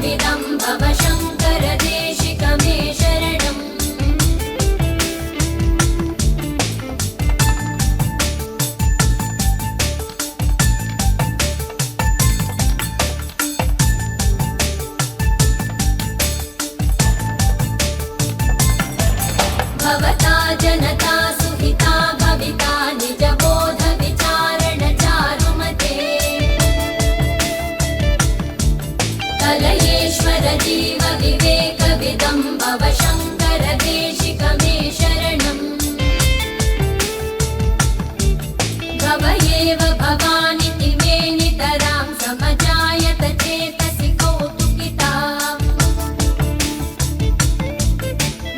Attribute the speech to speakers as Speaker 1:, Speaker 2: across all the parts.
Speaker 1: कविदं भव शङ्कर देशिक मे शरणम् भवता जनता सुहिता भविता निजबोध विचारण चारुमते कलयेश्वर जीव विवेक विदं भव शङ्कर देशिक मे शरणम् भव एव भवानिति मे नितरां समजायत चेतसि कौतुकिता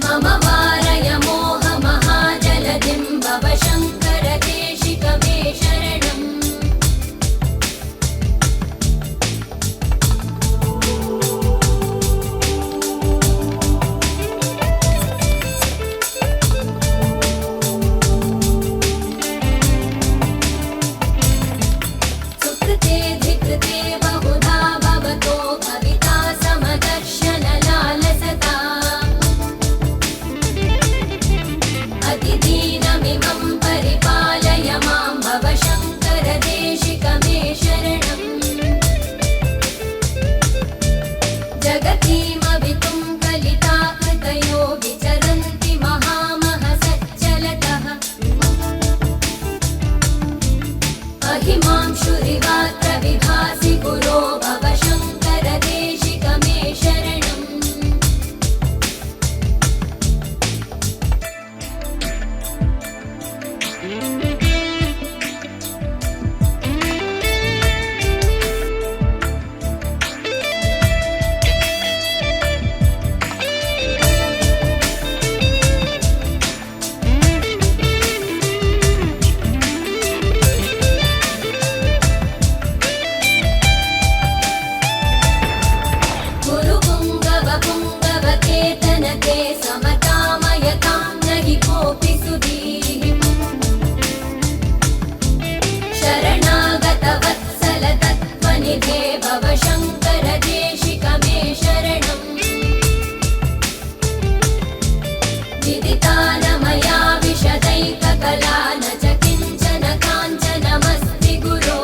Speaker 1: मम वारय मोह महाजलधिं भव शङ्कर देशिक मे शरणम् सुकृते धिकृते बहुधा भवतो भविता समदर्शन लालसता अतिदीनमिमं परिपालय मां भव शङ्कर देशिक मे शरणम् जगतीमवितुं कलिता कृतयो विचरन्ति महामहसच्चलतः महिमांशुरिवात्र विभासि गुरो भव शङ्कर देशिक मे शरणम् पुङ्गवकेतनते समतामयतां न हि कोऽपि सुधीः शरणागतवत्सल तत्त्वनिधे भव शङ्कर देशिक मे शरणम् विदिता न मया विशदैककला न च किञ्चन काञ्चनमस्ति गुरो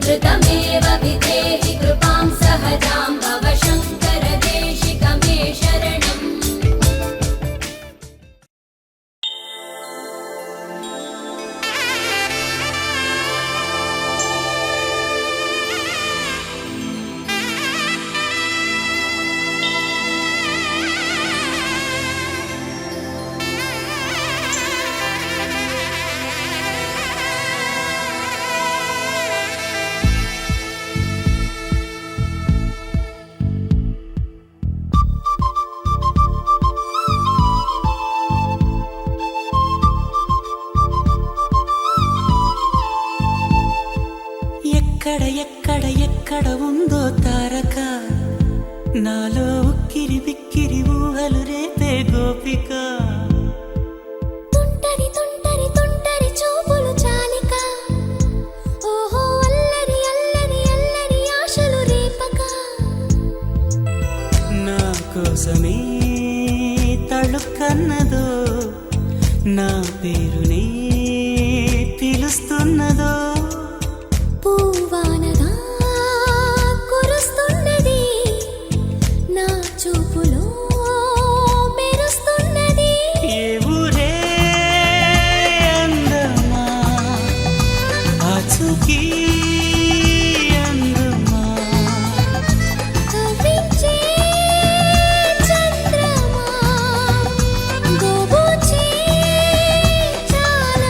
Speaker 1: धृतमेव विधेहि कृपां सहजां भव शङ्कर देशिक मे शरणम्
Speaker 2: ఎక్కడ ఎక్కడ ఎక్కడ ఉందో తారక నాలో ఉక్కిరి బిక్కిరి ఊహలు రేపే గోపిక
Speaker 3: తుంటరి తుంటరి తుంటరి చూపులు చాలిక ఓహో అల్లరి అల్లరి అల్లరి ఆశలు రేపక
Speaker 2: నా కోసమే తళుక్కన్నదో నా పేరునే పిలుస్తున్నదో
Speaker 3: పూవానగా కురుస్తున్నది నా చూపులో మెరుస్తున్నది
Speaker 2: ఏ ఊరే అందమా ఆచూకీ అందమా
Speaker 3: కవించే చంద్రమా గోబూచే చాలా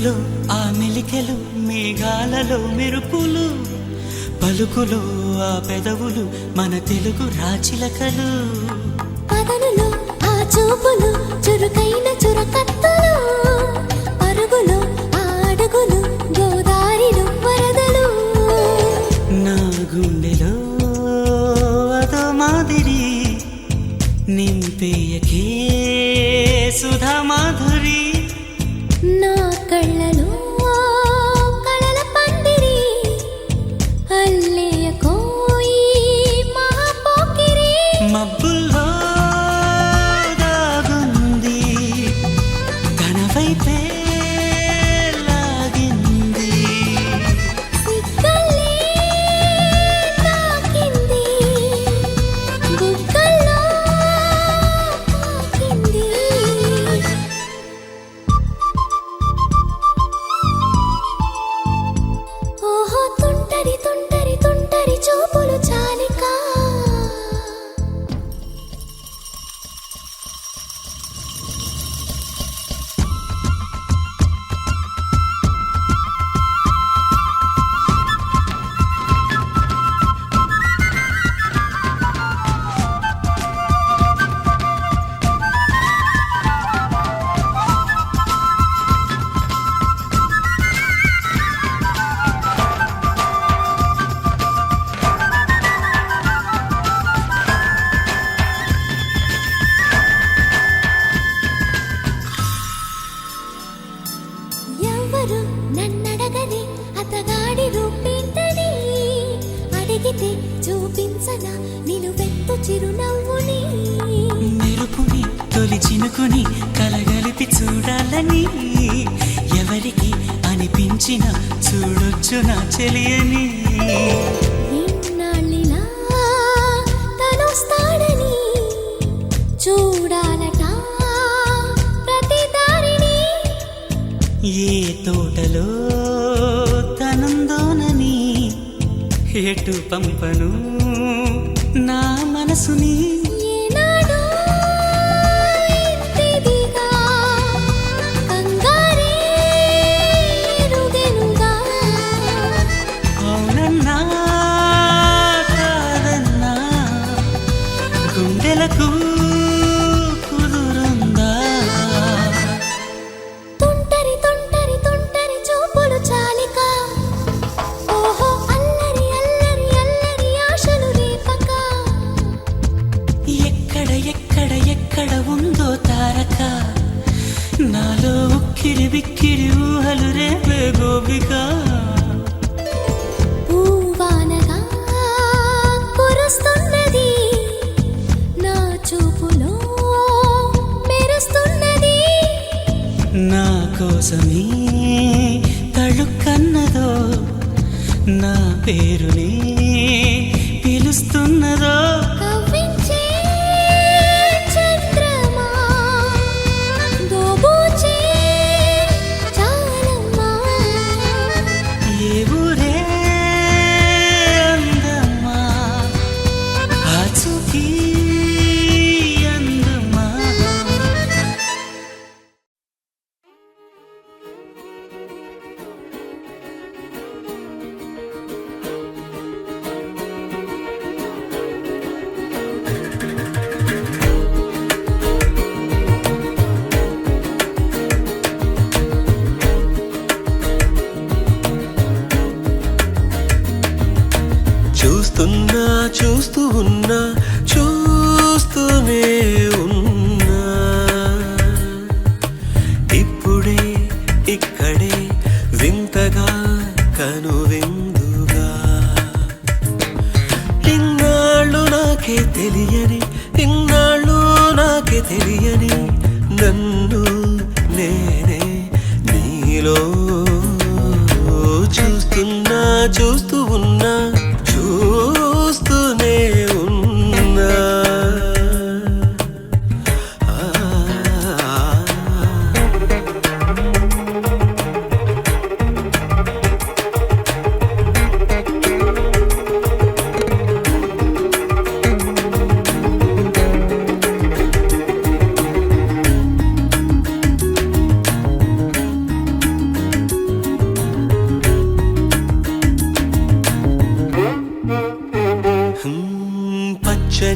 Speaker 2: పలుకులో ఆ మెలికెలు మేఘాలలో మెరుపులు పలుకులో ఆ పెదవులు మన తెలుగు రాచిలకలు
Speaker 3: పదనులో ఆ చూపులు చురుకైన చురకత్తలు పరుగులు ఆ అడుగులు గోదారిలో వరదలు
Speaker 2: నా గుండెలో అదో మాదిరి నింపేయకే సుధా మాధురి
Speaker 3: నా కళ్ళలో కళల పందిరి అల్లేయ కోయి మహాపోకిరి
Speaker 2: మబ్బుల్లో దాగుంది తన వైపే లాగింది
Speaker 3: సిగ్గలే తాకింది బుగ్గల్లో తాకింది ఓహో తుంటరి తుంటరి తుంటరి చూపులు చాలిక ఎవరు నన్నడగని అతగాడి రూపేంటని అడిగితే చూపించన నిలువెత్తు చిరునవ్వుని
Speaker 2: మెరుపుని తొలి చినుకుని కలగలిపి చూడాలని ఎవరికి అనిపించిన చూడొచ్చు నా చెలియని
Speaker 3: ఇన్నాళ్ళిలా తనొస్తాడని చూడాలట ప్రతి దారిని
Speaker 2: ఏ తోటలో తనందోనని ఎటు పంపను నా మనసుని
Speaker 3: ఏనాడో ఇంతిదిగా కంగారే ఎరుగెనుగా
Speaker 2: అవునన్నా కాదన్నా గుండెలకు కుదురుందా
Speaker 3: తుంటరి తుంటరి తుంటరి చూపులు చాలిక ఓహో అల్లరి అల్లరి అల్లరి ఆశలు రేపక
Speaker 2: ఎక్కడ ఎక్కడ ఎక్కడ ఉందో తారక నాలో ఉక్కిరి బిక్కిరి ఊహలు రేపే గోపిక
Speaker 3: పూవానగా కురుస్తున్నది నా చూపులో మెరుస్తున్నది
Speaker 2: నా కోసమే తళుక్కన్నదో నా పేరుని పిలుస్తున్నదో
Speaker 3: కవ్వించే చంద్రమా దోబూచే చాలమ్మా
Speaker 2: ఏ ఊరే అందమ్మా ఆచూకీ అందమ్మా
Speaker 4: చూస్తున్నా చూస్తూ ఉన్నా చూస్తూనే ఉన్నా ఇప్పుడే ఇక్కడే వింతగా కనువిందుగా ఇన్నాళ్ళు నాకే తెలియని ఇన్నాళ్ళు నాకే తెలియని నన్ను నేనే నీలో చూస్తున్నా చూస్తూ ఉన్నా చూస్తూనే ఉన్నా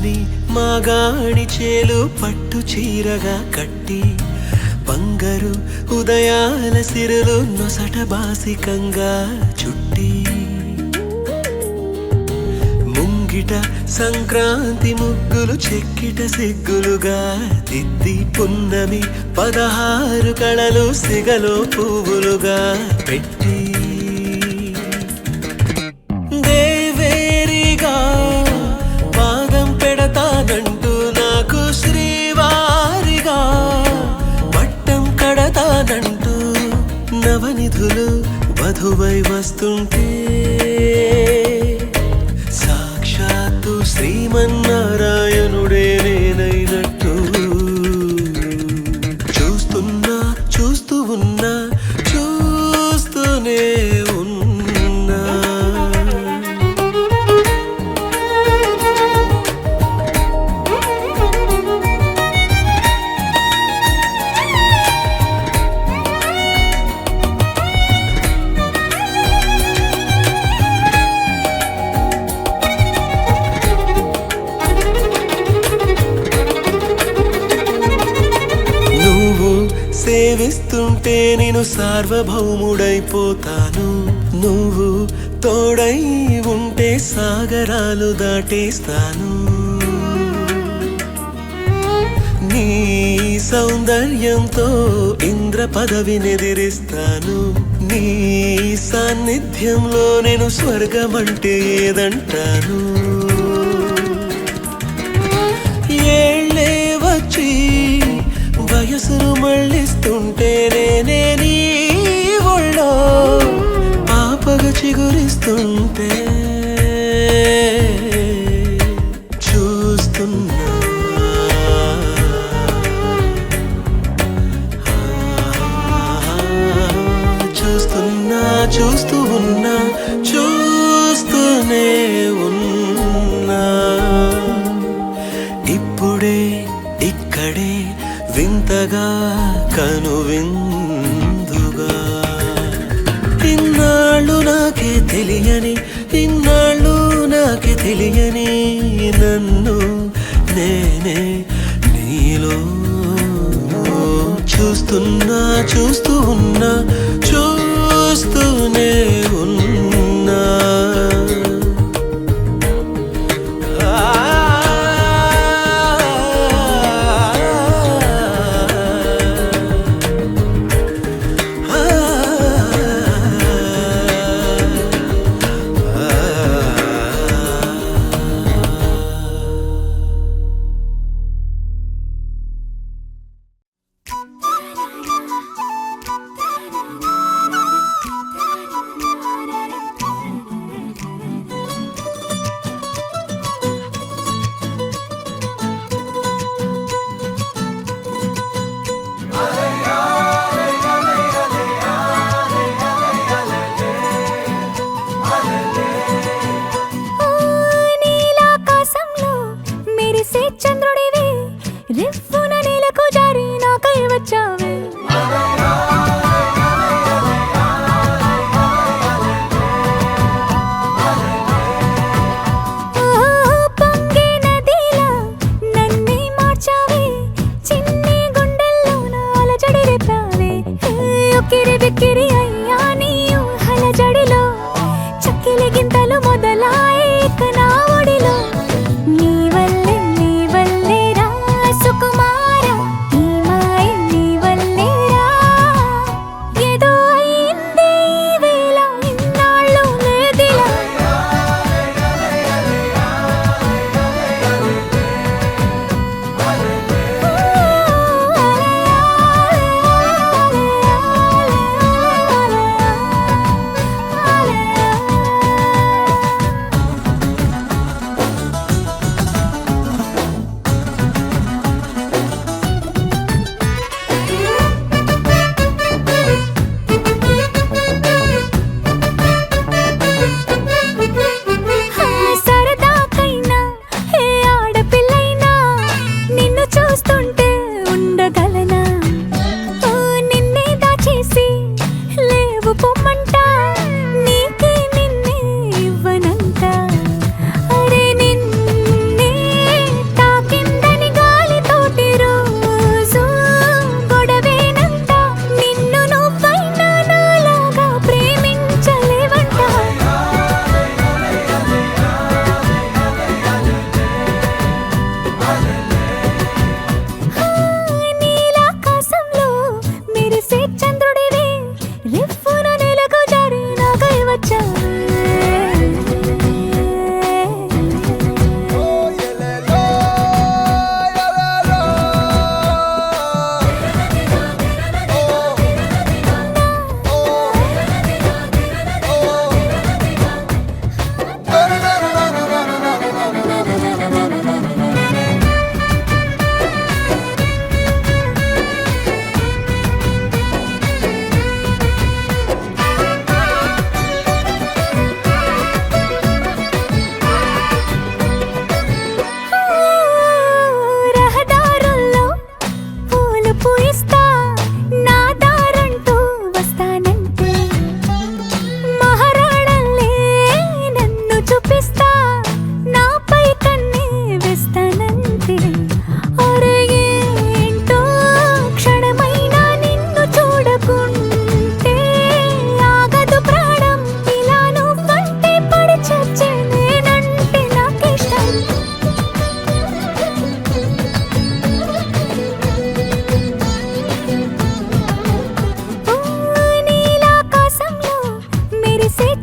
Speaker 4: పచ్చని మాగాణి చేలు పట్టు చీరగా కట్టి బంగారు ఉదయాల సిరులు నొసట బాసికంగా చుట్టి ముంగిట సంక్రాంతి ముగ్గులు చెక్కిట సిగ్గులుగా దిద్ది పున్నమి 16 కళలు సిగలో పువ్వులుగా పెట్టి దేవేరిగా పాదం పెడతానంటూ నాకు శ్రీవారిగా పట్టం కడతానంటూ నవనిధులు వధువై వస్తుంటే సాక్షాత్తు శ్రీమన్నారాయణుడే నేనైనట్టు చూస్తున్నా చూస్తూ ఉన్నా చూస్తూనే ఉన్నా నువ్వు సేవిస్తుంటే నేను సార్వభౌముడైపోతాను నువ్వు తోడై ఉంటే సాగరాలు దాటేస్తాను నీ సౌందర్యంతో ఇంద్ర పదవినెదిరిస్తాను నీ సాన్నిధ్యంలో నేను స్వర్గమంటే ఏదంటాను ఏళ్ళే వచ్చి వయసును మళ్ళిస్తుంటే నేనే నీ ఒళ్ళో పాపగా చిగురిస్తుంటే చూస్తున్నా చూస్తున్నా చూస్తూ ఉన్నా చూస్తూనే ఉన్నా ఇప్పుడే ఇక్కడే వింతగా కనువిందుగా ఇన్నాళ్ళు నాకే తెలియని నన్ను నేనే నీలో చూస్తున్నా చూస్తూ ఉన్నా చూస్తూనే ఉన్నా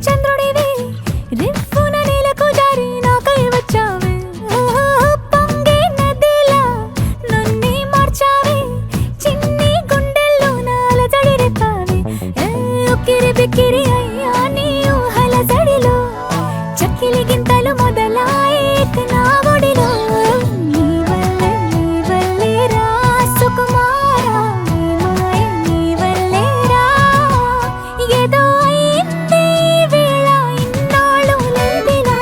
Speaker 3: చంద్రుడివి రిఫ్ఫున నేలకు జారి నాకై వచ్చావే ఓహో పొంగే నదిలా నన్నే మార్చావే చిన్ని గుండెల్లో నాలజడి రేపావే ఉక్కిరి బిక్కిరి అయ్యా నీ ఊహల జడిలో చక్కిలి గింతలు మొదలాయేక నా ఒడిలో నీ వల్లే రా సుకుమారా నీ వల్లే రా ఏదో అయింది ఈ వేళ ఇన్నాళ్ళు లేదిలా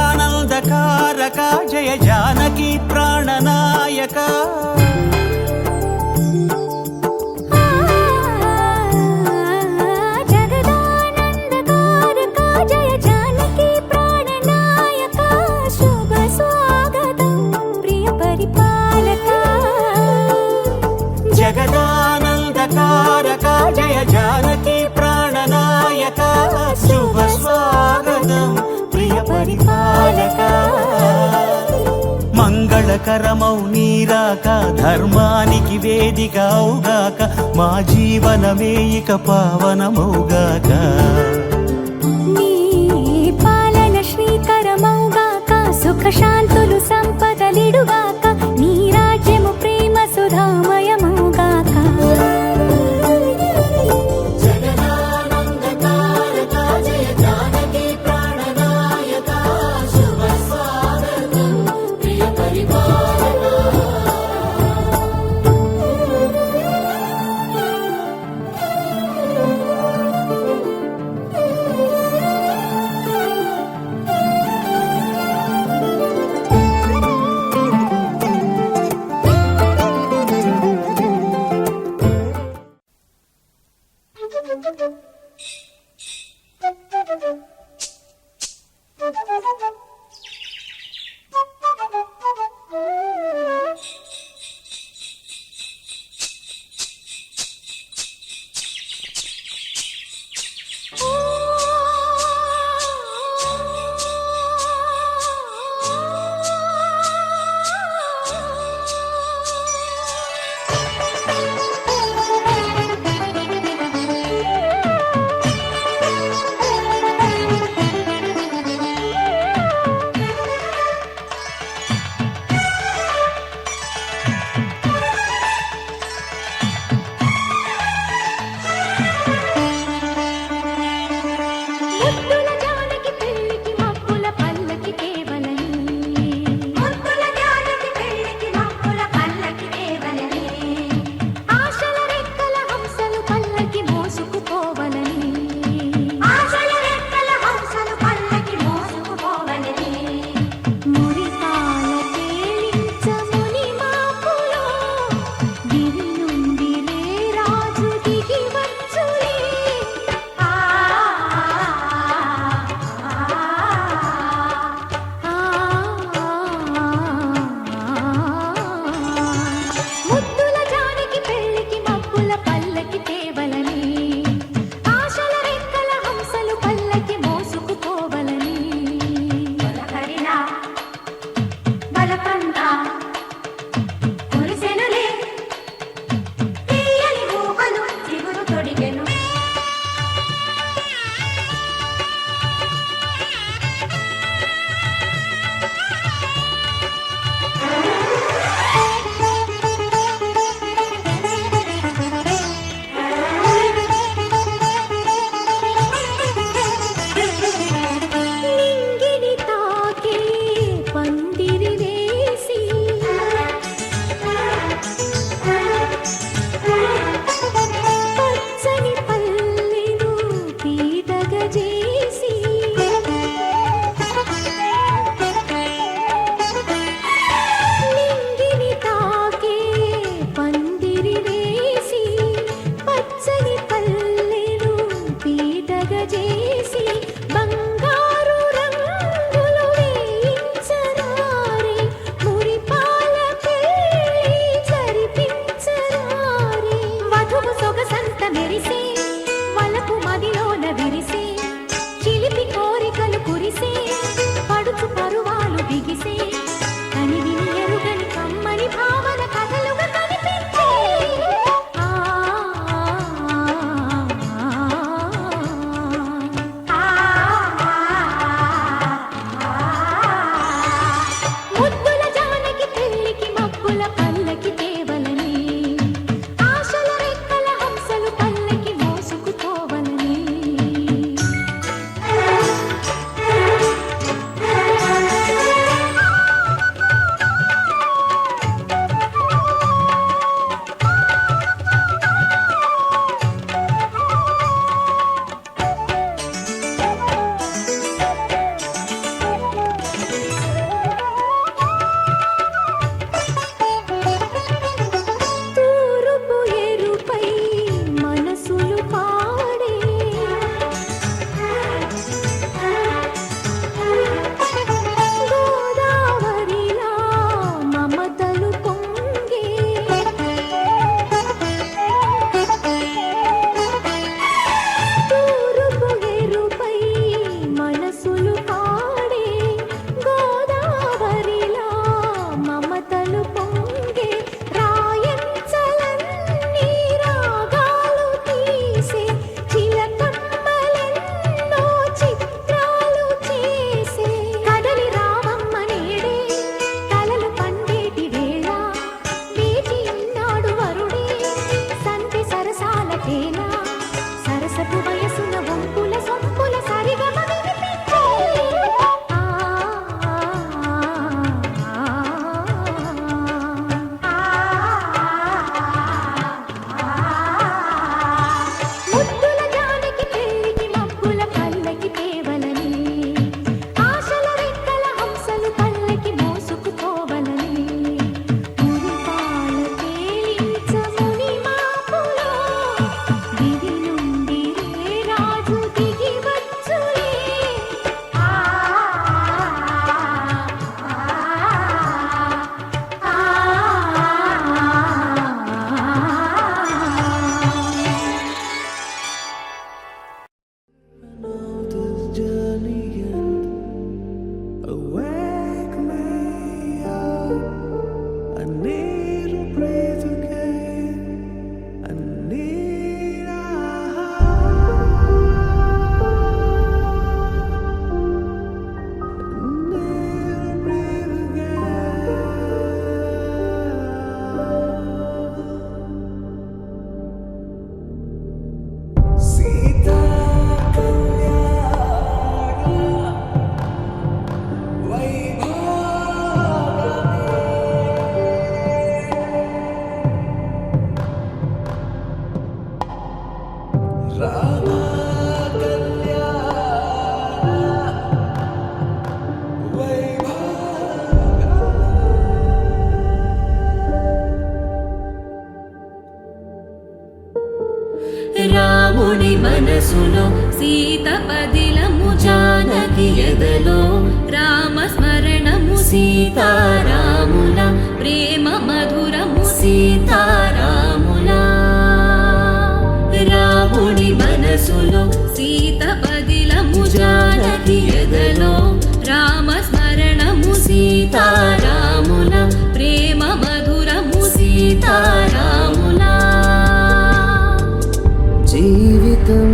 Speaker 2: జగదానందకారక జయ జానకి ప్రాణనాయక
Speaker 3: జగదానందకారక జయ జానకి ప్రాణనాయక శుభ స్వాగతం ప్రియ పరిపాలక
Speaker 2: జగదానందకారక జయ జానకి ప్రాణనాయక శుభ స్వాగతం ప్రియ పరిపాలక మంగళకరమౌ నీరాక ధర్మానికి వేదిక అవుగాక మా జీవనమే ఇక పావనమౌగాక
Speaker 3: నీ పాలన శ్రీకరమౌగాక సుఖ శాంతులు సంపదలిడుగాక నీ రాజ్యము ప్రేమ సుధామయమౌగాక
Speaker 1: రాముని మనసులో సీత పదిలము జానకి ఎదలో రామ స్మరణము సీతారాముల ప్రేమ మధురము సీతారాముల రాముని మనసులో సీత పదిలము జానకి ఎదలో రామ స్మరణము సీతారాముల ప్రేమ మధురము సీతారాముల
Speaker 4: జీవితం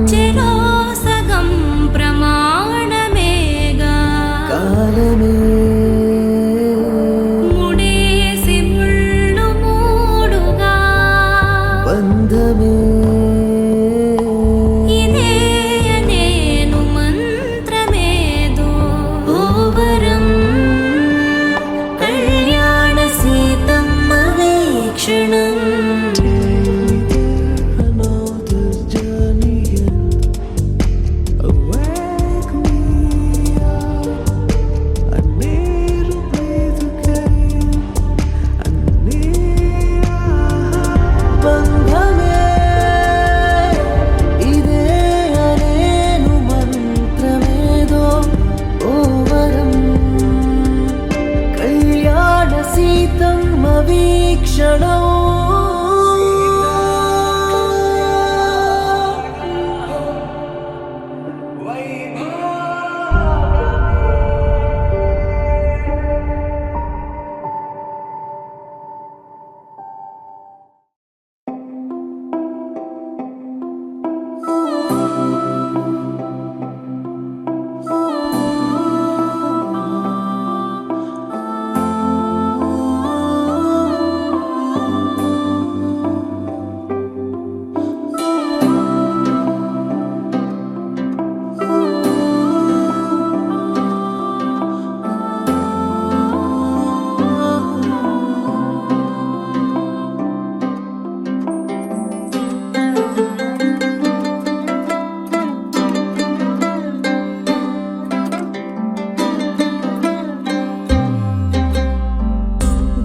Speaker 1: చెరో సగం ప్రమాణమేగా
Speaker 4: కాలమే
Speaker 1: ముడేసి ముళ్ళు మూడుగా
Speaker 4: బంధమే
Speaker 1: ఇదే నేను మంత్రమేదో ఓవరం కళ్యాణ Seethamma వీక్షణం
Speaker 4: another journey awake me up. I need to breathe again. I need బంధమే ఇదే అనేను మంత్రమేదో ఓవరం కళ్యాణ సీతమ్మ వీక్షణం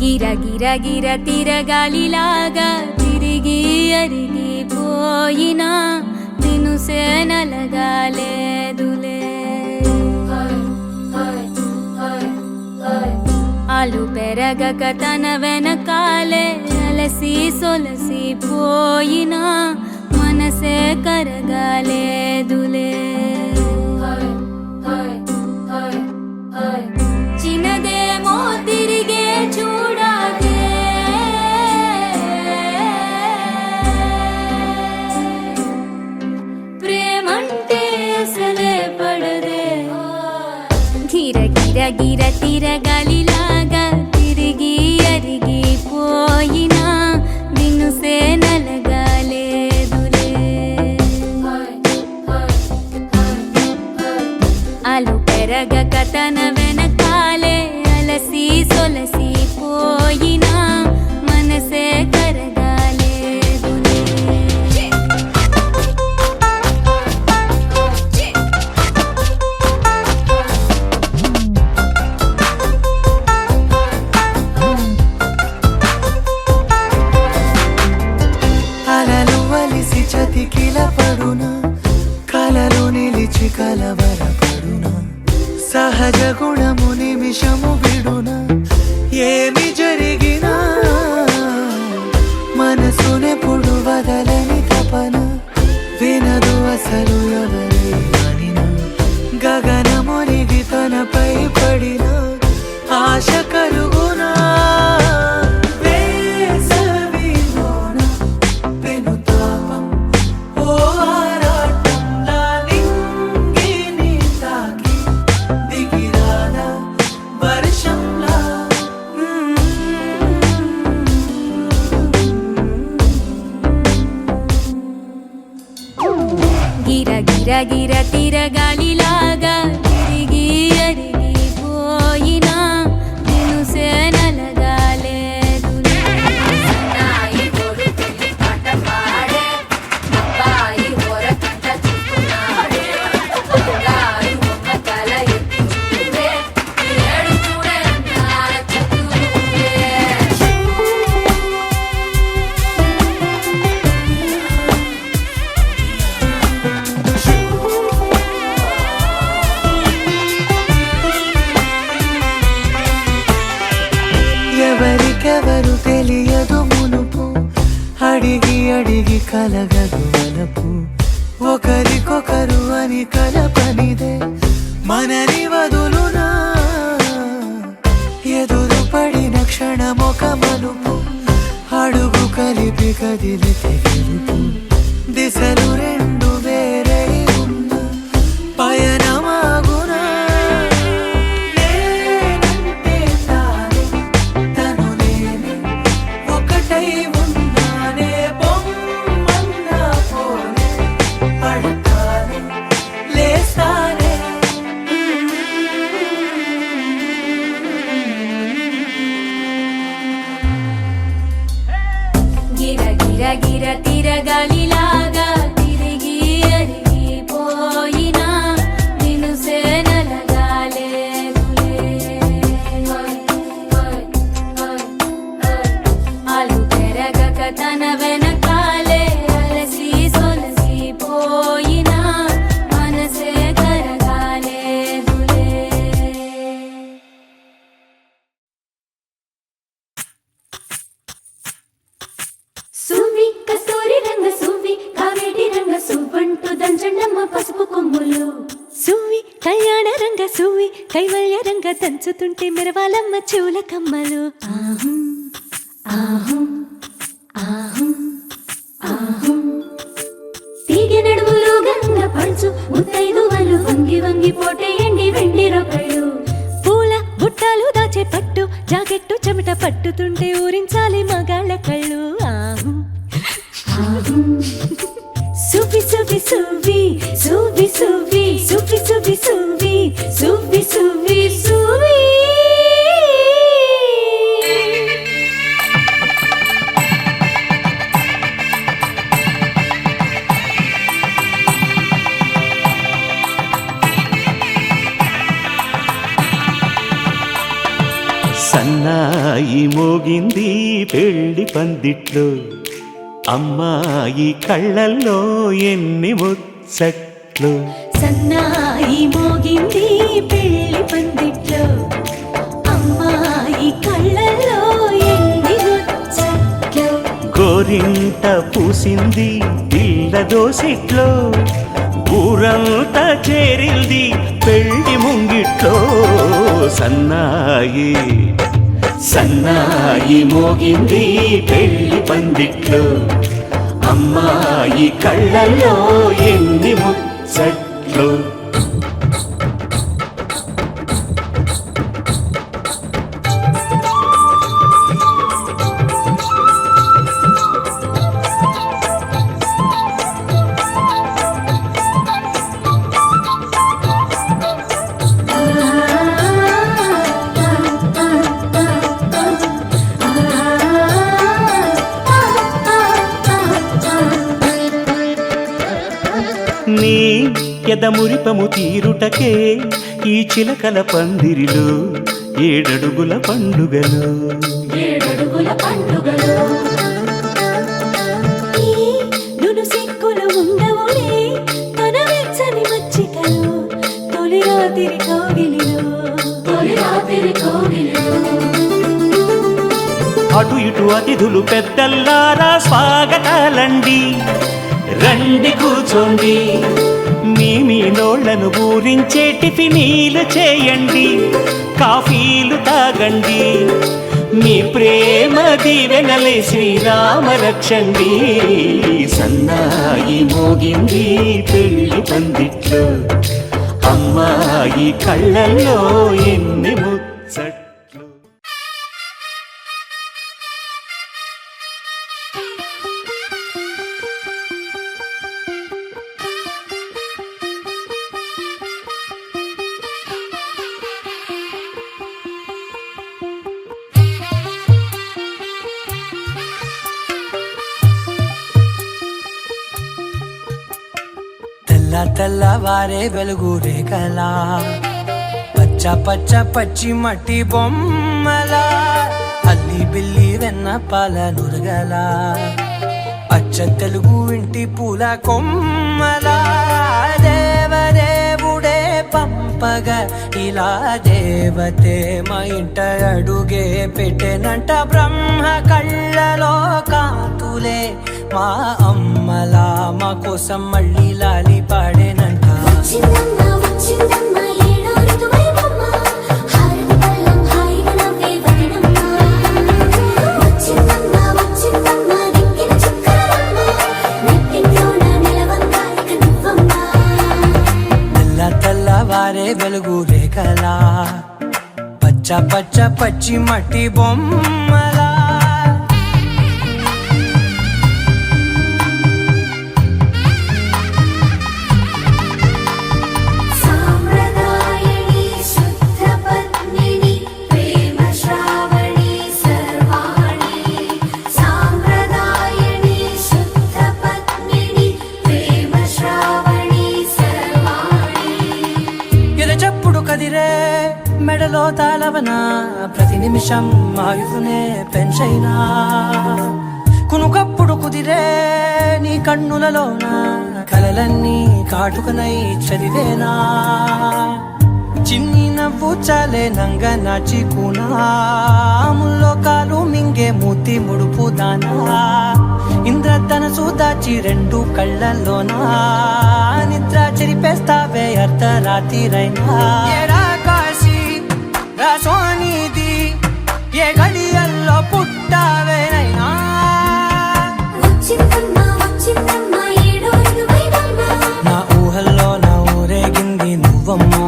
Speaker 3: గిర గిర గిర తిరగాలిలాగా తిరిగి అరిగిపోయినా దినుసే నలగాలేదులే అలు పెరగక తన వెనకాలే అలసి సొలసి పోయినా మనసే కరగాలేదులే చిన్నదేమో తిరిగే చూడాదే ప్రేమంటే అసలే పడదే గిర గిర గిర తిరగాలిలాగా తిరిగి అరిగిపోయినా దినుసే నలగాలేదులే అలు పెరగక తన వెనకాలే అలసి సొలసి పోయినా మనసే కరగాలేదులే
Speaker 4: అలలు వలిసి చతికిల పడునా కలలు నిలిచి కలవరపడునా సహజ గుణము నిమిషము విడునా ఏమి జరిగినా మనసునెప్పుడు వదలని తపన వినదు అసలు ఎవరి అనినా గగనమునిగి తనపై పడిన ఆశ కలుగునా వేసవిలోన పెనుతాపం ఓ ఆరాటంలా నింగిని తాకి దిగిరాదా వర్షంలా
Speaker 3: గిర గిర గిర తిరగాలిలాగా తిరిగి అరిగిపోయినా దినుసే నలగాలేదులే
Speaker 1: నాయి కొడుకుని పాట పాడే అబ్బాయి ఓరకంట చూస్తున్నాడే అబ్బాయి ఒక్క తల ఎత్తి చూడే ఏడు చూడే అంటార చుట్టూరే
Speaker 4: అడిగి అడిగి కలగదు వలపు ఒకరికొకరు అని కలపనిదే మనని వదులునా ఎదురు పడిన క్షణమొక మలుపు అడుగు కలిపి కదిలితే గెలుపు దిశలు రెండు వేరే ఉన్న పయనమాగునా నేనంటే తానే తను నేనే ఒకటై ఉన్నానే బొమ్మన్నా పోనే పడతానే లేస్తానే
Speaker 3: గిర గిర గిర తిరగాలిలాగా తిరిగి అరిగిపోయినా నిన్ను సేనలగాలేదులే అలు పెరగక తన వెనకాలే అలసి సొలసిపోయినా మనసే కరగాలేదులే సువ్వి కస్తూరి రంగ సువ్వి కావేటి రంగ సువ్వంటూ దంచండమ్మ పసుపు కొమ్ములు సువ్వి కళ్యాణ రంగ సువ్వి కైవల్య రంగ దంచుతుంటే మెరవాలమ్మ చెవుల కమ్మలు ఆహం ఆహం ఆహం ఆహం తీగె నడుములు గంగ పంచు ముత్తైదువలు వంగి వంగి పోటేయండి వెండి రొకళ్ళు పూల బుట్టాలు దాచే పట్టు జాకెట్టు చెమట పట్టుతుంటే ఊరించాలి మగాళ్ళ కళ్ళు ఆహం ఆహం సువ్వి సువ్వి సువ్వి సువ్వి సువ్వి సువ్వి సువ్వి సువ్వి సువ్వి సువ్వి సువ్వి
Speaker 2: సన్నాయి మోగింది పెళ్లి పందిట్లో అమ్మాయి కళ్ళల్లో ఎన్ని ముచ్చట్లు
Speaker 3: సన్నాయి మోగింది పెళ్లి పందిట్లో అమ్మాయి కళ్ళల్లో ఎన్ని ముచ్చట్లు
Speaker 2: గోరింట పూసింది పిల్ల దోసిట్లో ఊరంతా చేరింది పెళ్లి ముంగిట్లో సన్నాయి సన్నాయి మోగింది పెళ్లి పందిట్లో అమ్మాయి కళ్ళల్లో ఎన్ని ముచ్చట్లు నీ ఎదమురిపము తీరుటకే ఈ చిలకల పందిరిలో ఏడడుగుల పండుగలు
Speaker 3: ఏడడుగుల పండుగలో ఈ నును సిక్కులు ఉండవులే తన వెచ్చని మచ్చికలు తొలి రాత్రి కోగిలిలో
Speaker 2: అటు ఇటు అతిథులు పెద్దల్లారా స్వాగతాలండి రండి కూర్చోండి మీ నోళ్లను ఊరించే టిఫినీలు చేయండి కాఫీలు తాగండి మీ ప్రేమ దీవెనలే శ్రీరామ రక్షండి సన్నాయి మోగింది పెళ్లి పందిట్లో అమ్మాయి కళ్ళల్లో ఎన్ని ముచ్చట్లు
Speaker 4: తెల్లవారే వెలుగు రేఖలా పచ్చ పచ్చ పచ్చి మట్టి బొమ్మలా అల్లి బిల్లి వెన్న పాల నురగలా అచ్చ తెలుగు ఇంటి పూల కొమ్మలా దేవదేవుడే పంపగా ఇలా దేవతే మా ఇంట అడుగే పెట్టెనంట బ్రహ్మ కళ్ళలో కాతులే మా అమ్మలా మా కోసం మళ్ళీ లాలి పాడేనంట.
Speaker 1: వచ్చిందమ్మ వచ్చిందమ్మ ఏడో ఋతువైవమ్మ హారతి పళ్ళం హాయిగా నవ్వే వదినమ్మ వచ్చిందమ్మ వచ్చిందమ్మ దిక్కిన చుక్కలమ్మ నెట్టింట్లోన నిలవంగా ఇక నువ్వమ్మ
Speaker 4: తెల్ల తెల్లవారే వెలుగు రేఖలా పచ్చ పచ్చ పచ్చి మట్టి బొమ్మలా
Speaker 1: సాంప్రదాయని శుద్ధ పద్మిని ప్రేమ శ్రావణి సర్వాణి సాంప్రదాయని శుద్ధ పద్మిని ప్రేమ శ్రావణి సర్వాణి
Speaker 4: ఎరచప్పుడు కదిరే మెడలో తాళవన ప్రతి నిమిషం ఆయుధునే పెంచైనా కునుకప్పుడు కుదిరే నీ కన్నులలోన కలలన్నీ కాటుకనై చదివేనా చిన్ని నవ్వు చాలే నంగ నాచి కూనాముల్లో కాలు మింగే మూతి ముడుపు దానా ఇంద్రధనసు దాచి రెండు కళ్ళల్లోనా నిద్ర చెరిపేస్తావే అర్ధరాత్రిరైనా ఏరా కాశీ రా సోనిది ఏ గడియల్లో పుట్టావేనైనా
Speaker 1: వచ్చిందమ్మ వచ్చిందమ్మ ఏడో ఋతువైవమ్మ
Speaker 4: నా ఊహల్లో నా ఊరేగింది నువ్వమ్మా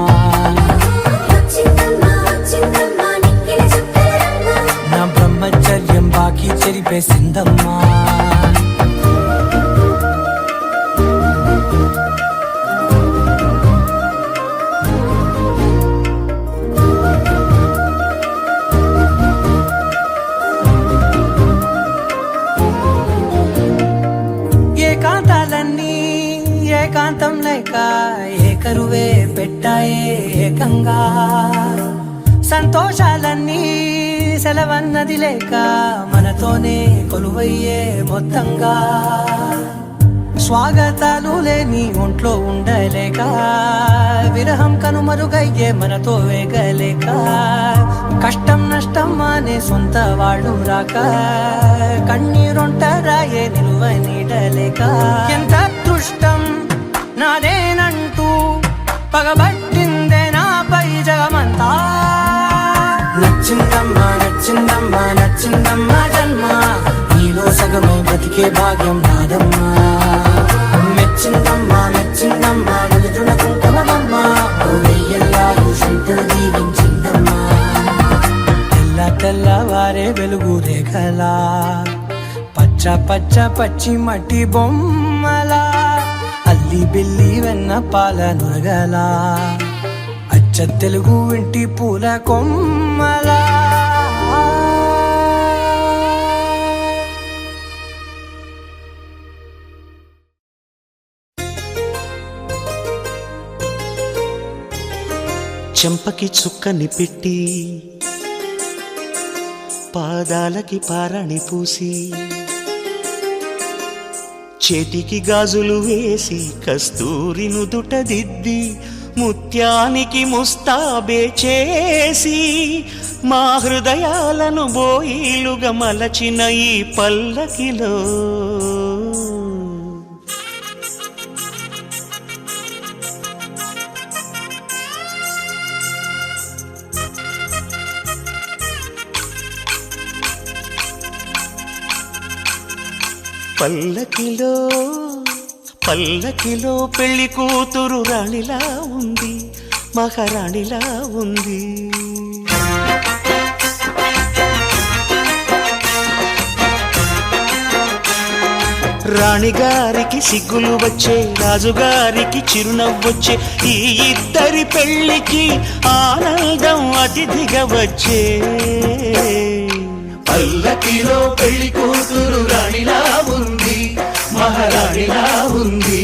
Speaker 1: వచ్చిందమ్మ వచ్చిందమ్మ నిక్కిన చుక్కలమ్మ
Speaker 4: నా బ్రహ్మచర్యం బాకీ చెరిపేసిందమ్మా ఏకాంతాలన్నీ ఏకాంతం లేక ఏకరువే పెట్టాయే ఏకంగా సంతోషాలన్నీ సెలవన్నది లేక మనతోనే కొలువయ్యే మొత్తంగా స్వాగతాలు లేని ఒంట్లో ఉండలేక విరహం కనుమరుగయ్యే మనతో వేగలేక కష్టం నష్టం అనే సొంత వాళ్ళు రాక కన్నీరొంటరాయే నిలువ నీడలేక ఎంత అదృష్టం నాదేనంటూ పగబట్టిందే నాపై జగమంతా నచ్చిందమ్మా నచ్చిందమ్మా నచ్చిందమ్మా జన్మ నీలో సగమై బ్రతికే భాగ్యం నాదమ్మా మెచ్చిందమ్మా మెచ్చిందమ్మా నుదుటిన కుంకుమమ్మా ఓ వెయ్యల్లాలు శంకరు దీవించిందమ్మా తెల్ల తెల్లవారే వెలుగు రేఖలా పచ్చ పచ్చ పచ్చి మట్టి బొమ్మలా అల్లి బిల్లి వెన్న పాల నురగలా అచ్చ తెలుగు ఇంటి పూల కొమ్మలా
Speaker 2: చెంపకి చుక్కని పెట్టి పాదాలకి పారాణి పూసి చేతికి గాజులు వేసి కస్తూరి నుదుట దిద్ది ముత్యానికి ముస్తాబే చేసి మా హృదయాలను బోయిలుగా మలచిన ఈ పల్లకిలో పల్లకిలో పల్లకిలో పెళ్లి కూతురు రాణిలా ఉంది, మహారాణిలా ఉంది. రాణిగారికి సిగ్గులు వచ్చే, రాజుగారికి చిరునవ్వొచ్చే, ఈ ఇద్దరి పెళ్లికి ఆనందం అతిథిగా వచ్చే. పల్లకిలో పెళ్లి కూతురు రాణిలా ఉంది, మహారాణిలా ఉంది.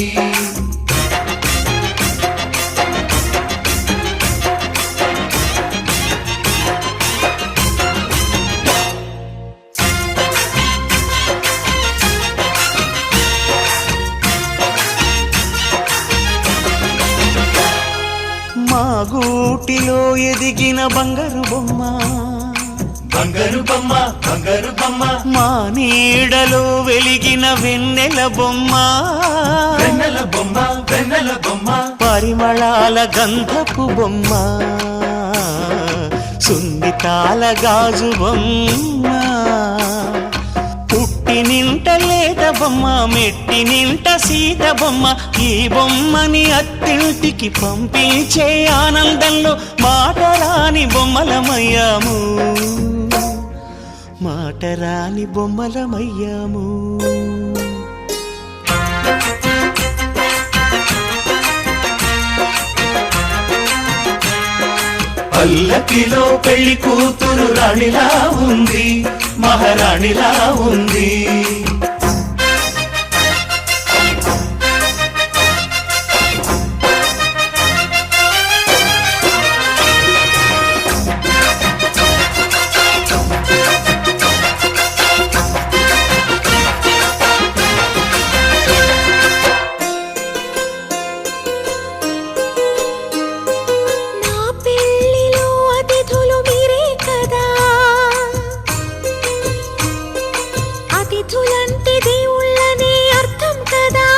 Speaker 2: మా గూటిలో ఎదిగిన బంగారు బొమ్మ, బంగారు బొమ్మ, బంగారు బొమ్మ. మా నీడ ఇంటలో వెలిగిన వెన్నెల బొమ్మ
Speaker 5: వెన్నెల బొమ్మ వెన్నెల బొమ్మ
Speaker 2: పరిమళాల గంధపు బొమ్మ సున్నితాల గాజు బొమ్మ పుట్టినింట లేత బొమ్మ మెట్టినింట సీత బొమ్మ ఈ బొమ్మని అత్తింటికి పంపించే ఆనందంలో మాటరాని బొమ్మలమయ్యాము మాటరాని బొమ్మలమయ్యాము
Speaker 5: పల్లకిలో పెళ్లి కూతురు రాణిలా ఉంది మహారాణిలా ఉంది
Speaker 3: నా పెళ్ళిలో అతిథులు మీరే కదా అతిథులంటే దేవుళ్ళనే అర్థం కదా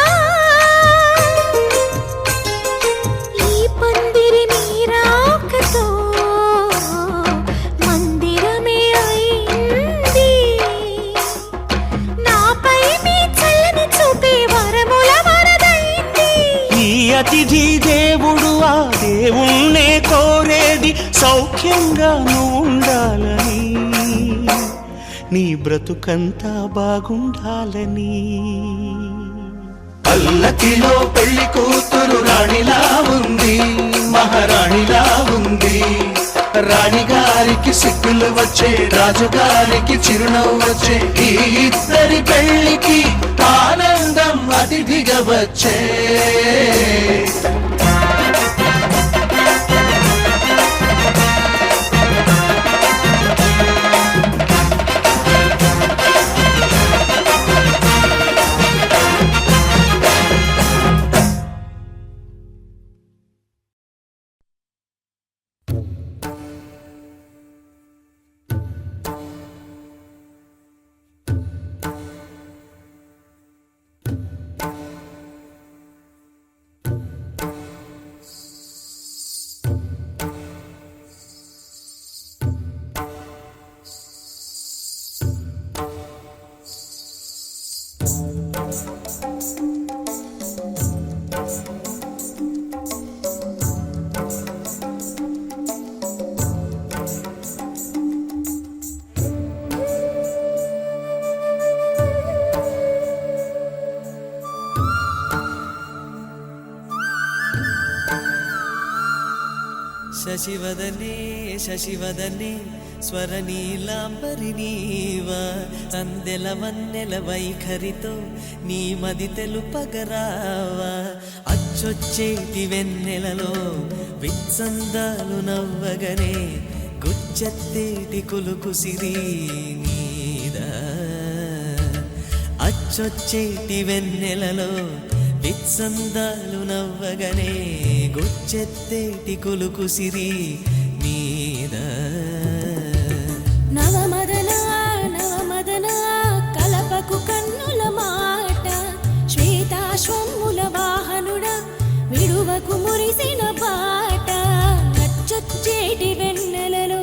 Speaker 3: ఈ పందిరి మీరాకతో మందిరమే అయింది నాపై మీ చల్లని చూపే వరముల వరదైంది
Speaker 2: ఈ అతిథి దేవుడు ఆ దేవుణ్ణే కోరేది సౌఖ్యంగా నువ్వు ఉండాలని నీ బ్రతుకంతా బాగుండాలని
Speaker 5: పల్లకిలో పెళ్లి కూతురు రాణిలా ఉంది మహారాణిలా ఉంది రాణిగారికి సిగ్గులు వచ్చే రాజుగారికి చిరునవ్వు వచ్చే ఈ ఇద్దరి పెళ్లికి ఆనందం అతిథిగా వచ్చే
Speaker 6: శశివదనే శశివదనే స్వరనీలాంబరి నీవా సందెల వన్నెల వైఖరితో నీ మది తెలుపగరావా అచ్చొచ్చేటి వెన్నెలలో విత్సందాలు నవ్వగనే గుచ్చెత్తేటి కులుకు సిరి నీదా అచ్చొచ్చేటి వెన్నెలలో విత్సందాలు నవ్వగనే గుచ్చెత్తేటి కులుకు సిరి మీద
Speaker 3: నవమదన నవమదన కలపకు కన్నుల మాట శ్వేతాశ్వముల వాహనుడ విడువకు మురిసిన బాట నచ్చొచ్చేటి వెన్నెలలో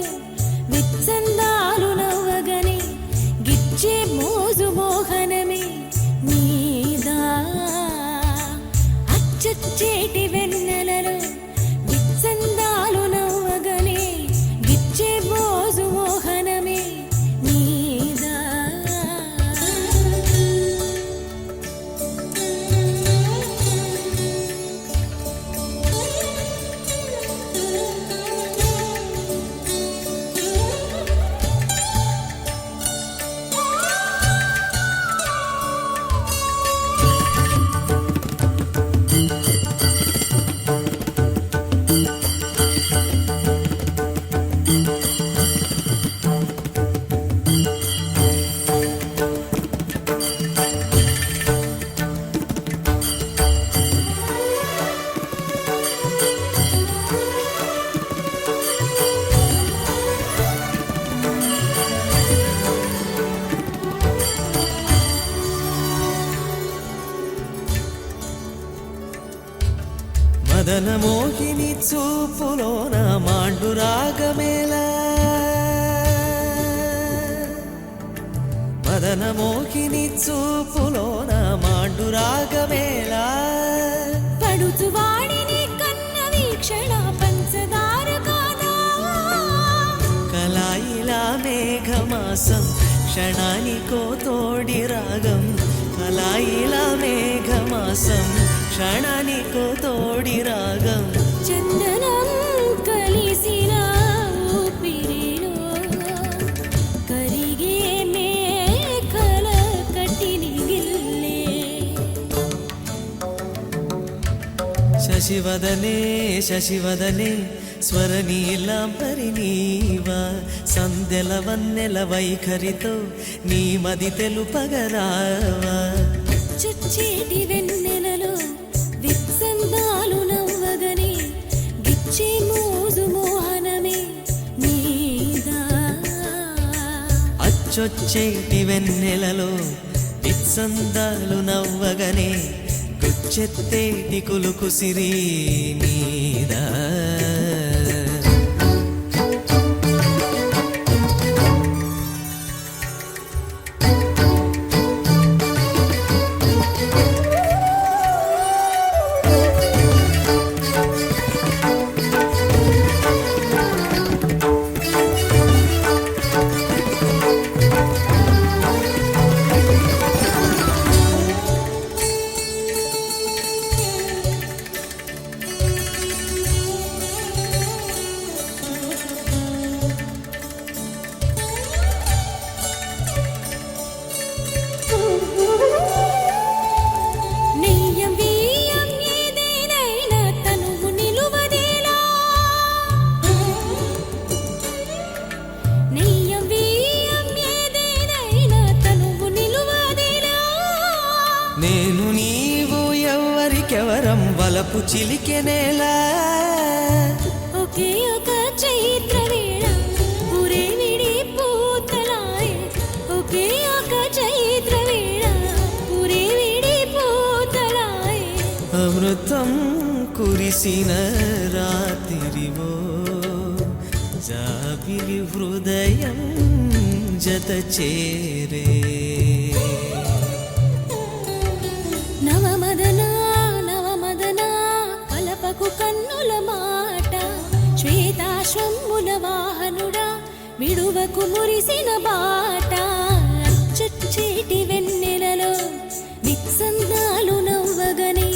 Speaker 3: విత్సందాలు నవ్వగనే గిచ్చే మోజు మోహనమే నీదా అచ్చొచ్చేటి వెన్నెలలో విత్సందాలు నవ్వగనే
Speaker 6: మదన మోహిని చూపులోన మాండు రాగమేలా మదన మోహిని చూపులోన మాండు రాగమేలా
Speaker 3: పడుచు వాడిని కన్న వీక్షణ పంచదార కాదా
Speaker 6: కలాయిలా మేఘమాసం క్షణానికో తోడి రాగం కలాయిలా మేఘమాసం క్షణానికో తోడి రాగం
Speaker 3: చందనం కలిసిన ఊపిరిలో కరిగే మేఘల కట్టిని గిల్లే
Speaker 6: శశివదనే శశివదనే స్వరనీలాంబరి నీవా సందెల వన్నెల వైఖరితో నీ మది తెలుపగరావా
Speaker 3: చుచ్చేటి వెన్నెలలో విత్సందాలు నవ్వగని గిచ్చే మోజు మోహనమే నీదా
Speaker 6: అచ్చొచ్చేటి వెన్నెలలో విత్సందాలు నవ్వగనే గుచ్చెత్తేటి కులుకు సిరి నీదా
Speaker 3: నెయ్యం వీయం ఏదేనైనా తనువు నిలువదేలా నెయ్యం వీయం ఏదేనైనా తనువు నిలువదేలా
Speaker 6: నేను నీవు ఎవ్వరికెవరం వలపు చిలికెనేలా
Speaker 3: ఒకే ఒక చైత్ర వేళ ఊరే విడి పూతలాయే ఒకే ఒక చైత్ర వేళ ఊరే విడి పూతలాయే
Speaker 6: అమృతం కురిసిన రాత్రివో జాబిలి హృదయం జత చేరే
Speaker 3: నవమదన నవమదన కలపకు కన్నుల మాట శ్వేతాశ్వముల వాహనుడా విడువకు మురిసిన బాట అచ్చొచ్చేటి వెన్నెలలో విత్సందాలు నవ్వగని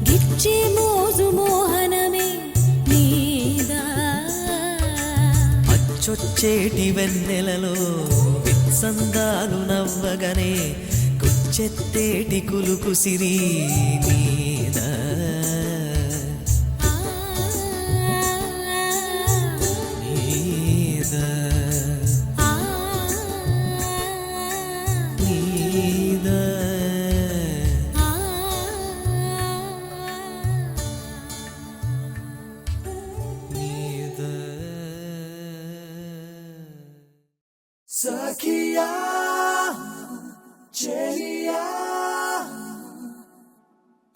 Speaker 3: గిచ్చే మోజు మోహనమే నీదా
Speaker 6: అచ్చొచ్చేటి వెన్నెలలో విత్సందాలు నవ్వగనే గుచ్చెత్తేటి కులుకు సిరి నీదా నీదా నీదా నీదా
Speaker 5: సఖియా చెలియా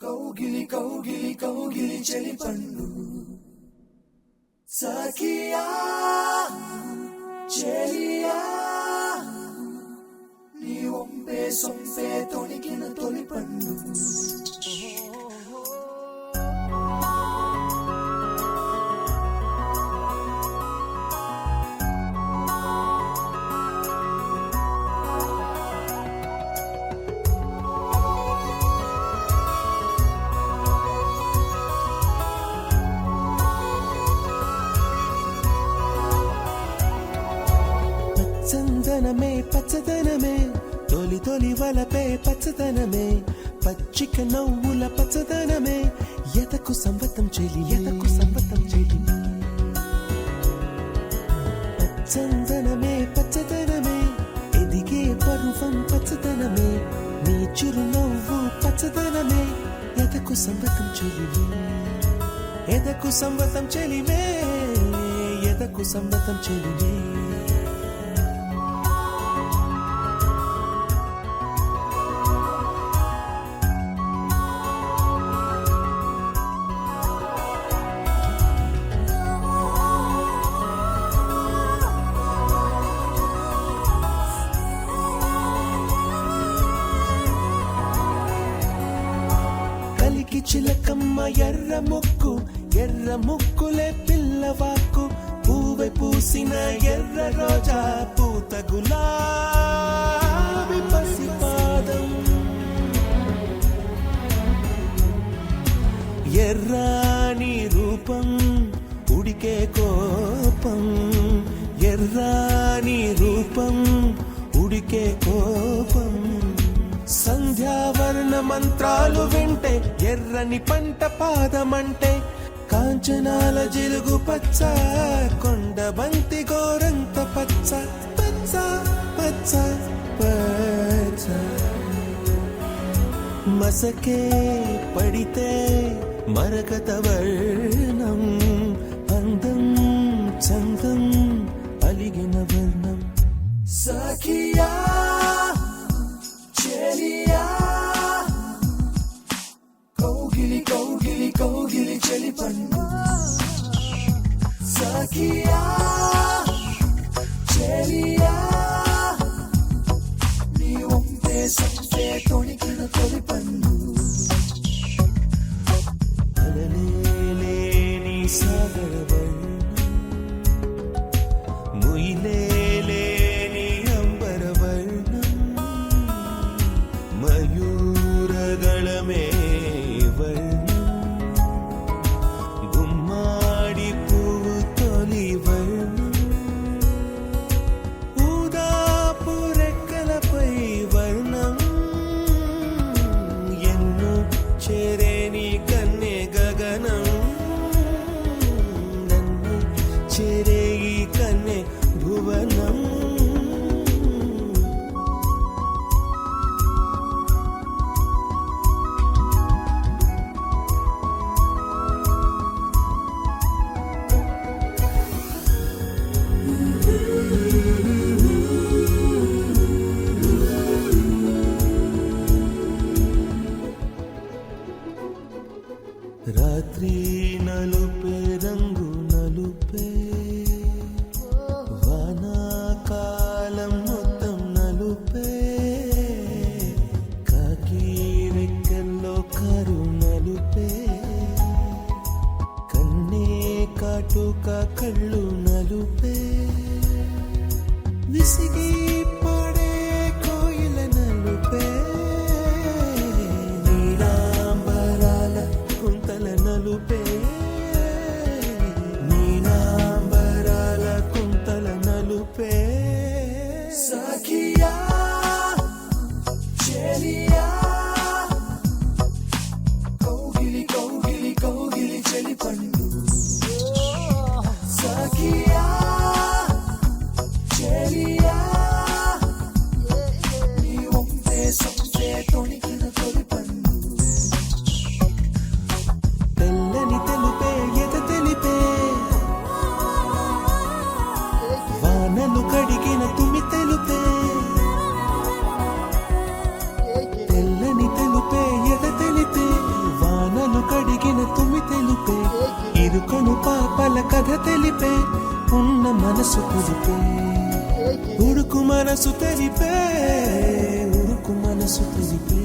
Speaker 5: కౌగిలి కౌగిలి కౌగిలి చెలి పండు సఖియా చెలియా నీ ఒంపే సొంపే తొణికిన తొలి పండు
Speaker 2: చందనమే పచ్చదనమే తొలి తొలి వలపే పచ్చదనమే పచ్చిక నవ్వుల పచ్చదనమే ఎతకు సంవతం చెలి ఎతకు సంవతం చెలి చందనమే పచ్చదనమే ఎదిగే పరువం పచ్చదనమే నీ చిరునవ్వు పచ్చదనమే ఎతకు సంవతం చెలివే ఎదకు సంవతం చెలివే ఎదకు సంవతం చెలివే చిలకమ్మ ఎర్ర ముక్కు ఎర్ర ముక్కులే పిల్లవాకు పూవై పూసిన ఎర్ర రోజా పూత గులాబీ పసిపాదం ఎర్రాని రూపం ఉడికే కోపం ఎర్రాని రూపం ఉడికే కోపం సంధ్యావర్ణ మంత్రాలు వింటే ఎర్రని పంట పాదమంటే కాంచనాల జిలుగు పచ్చ కొండ బంతి గోరంత పచ్చ పచ్చ పచ్చ పచ్చ మసకే పడితే మరకత వర్ణం అందం చందం అలిగిన వర్ణం
Speaker 5: సఖియా చెలియా కౌగిలి కౌగిలి కౌగిలి చెలి పండు సఖియా చెలియా నీ ఒంపే సంపే తొణికిన తొలి పండు
Speaker 2: అలలేని సాగర వర్ణం ముయిలేని అంబర వర్ణం మయూరగళమే వర్ణం గుమ్మాడి పువ్వు తొలి వర్ణం ఊదాపు రెక్కలపై వర్ణం ఎన్ను చేరేని కన్నె గగనం నన్ను చేరే ఈ కన్నె భువనం రాత్రి నలుపే రంగు నలుపే వానాకాలం మొత్తం నలుపే కాకి రెక్కల్లో కారు నలుపే కన్నే కాటుక కళ్ళు నలుపే విసిగి పడే కోయిల నలుపే నీలాంబరాల కుంతల నలుపే నీలాంబరాల కుంతల నలుపే
Speaker 5: సఖియా చెలియా కౌగిలి కౌగిలి కౌగిలి చెలి పండు సఖియా చెలియా నీ ఒంపే సంపే తొణికిన తొలి పండు
Speaker 2: తెల్లని తెలుపే ఎద తెలిపే వానలు కడిగిన తుమి తెలుపే తెల్లని తెలుపే ఎద తెలిపే వానలు కడిగిన తుమి తెలుపే ఇరుకను పాపల కథ తెలిపే ఉన్న మనసు కుదిపే ఉడుకు మనసు తెలిపే ఉడుకు మనసు తెలిపే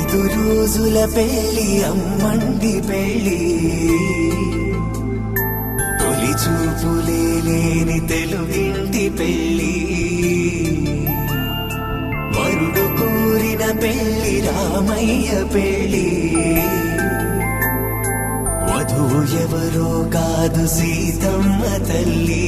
Speaker 6: 5 రోజుల పెళ్లి అమ్మండి పెళ్లి తొలి చూపులే లేని తెలుగింటి పెళ్లి వరుడు కోరిన పెళ్లి రామయ్య పెళ్లి వధువు ఎవరో కాదు సీతమ్మ తల్లి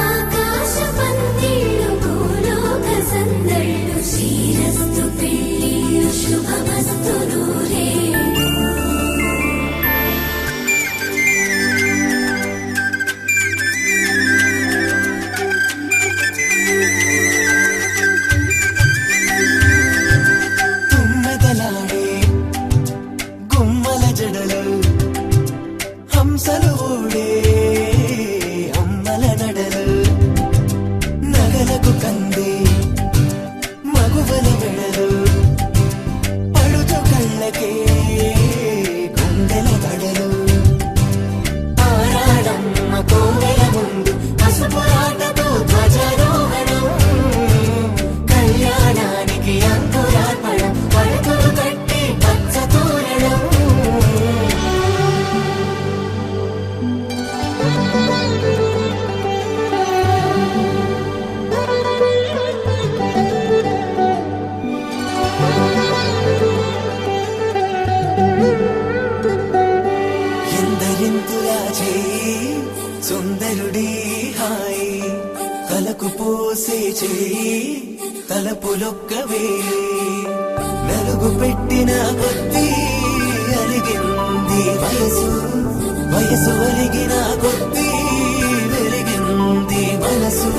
Speaker 1: ఆకాశ పందిళ్ళు భూలోక సందళ్ళు శ్రీరస్తు పెళ్ళిళ్ళు శుభమస్తు నూరే
Speaker 6: తుమ్మెదలాడే గుమ్మల జడలు హంసలు ఊడే అమ్మల నడలు నగలకు కందే మగువల వెడలు పడుచు కళ్ళకే గుండెల బడలు ఆరాడమ్మ కోవెల ముందు పసుపురాటతో ధ్వజారోహణం కళ్యాణానికి అంకురార్పణం పడకలు కట్టి పచ్చ తోరణం ఎందరింతులా చేయి సుందరుడి హాయి తలకు పోసే చేయి తలపులొక్కవే నలుగు పెట్టిన కొద్దీ అరిగింది వయసు వయసు అరిగిన కొద్దీ వెలిగింది మనసు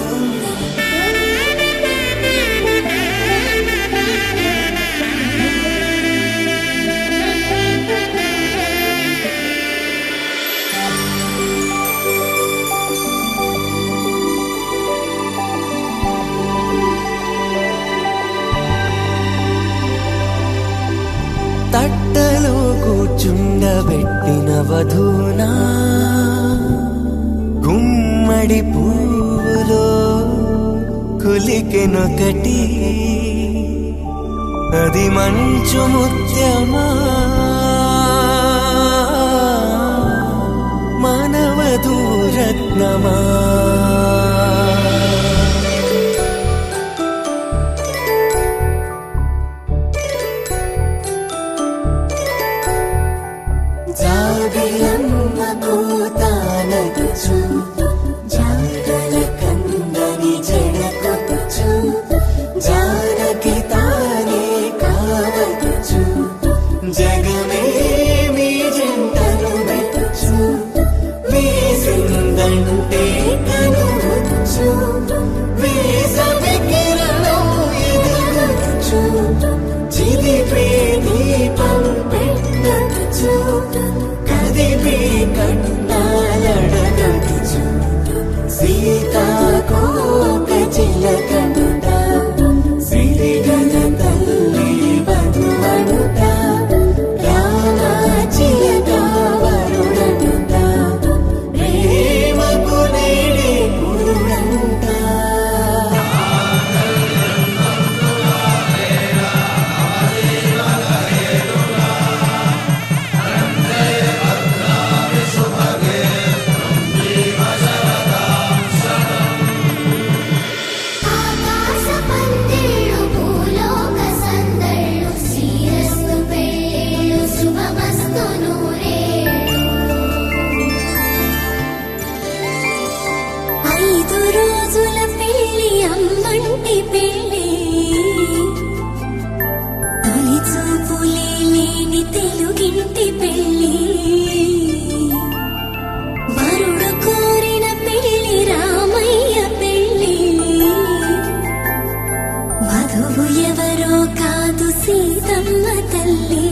Speaker 6: తట్టలో కూర్చుండబెట్టిన వధూనా గుమ్మడి పువ్వులో కులికెనొకటి అది మంచు ముత్యమా మానవధూరత్నమా
Speaker 1: జాబిలమ్మ కూతానగుచు జాగల కందని జడకొచ్చు జానకి తానే కావదుచు
Speaker 6: జగమే మీ జంటను
Speaker 1: వెతుచు
Speaker 6: వేసిందంటే
Speaker 1: కనువచ్చు
Speaker 6: వేసవి కిరణం
Speaker 1: ఎదుగుచు
Speaker 6: చిదిపే దీపం
Speaker 1: పెట్టచ్చు
Speaker 6: కదిపే కన్నాలడగచ్చు
Speaker 1: సీతాకోక చిలకనుట సిరిగల తల్లి వధువనుట రామాచిలక వరుడనుట
Speaker 6: ప్రేమకు నేడే
Speaker 1: పురుడంట ఆకాశ పందిళ్ళు భూలోక సందళ్ళు శ్రీరస్తు పెళ్ళిళ్ళు శుభమస్తు నూరేళ్ళు 5 రోజుల పెళ్లి అమ్మంటి పెళ్లి తొలి చూపులే లేని తెలుగింటి పెళ్లి వరుడు కోరిన పెళ్లి రామయ్య పెళ్లి వధువు ఎవరో కాదు సీతమ్మ తల్లి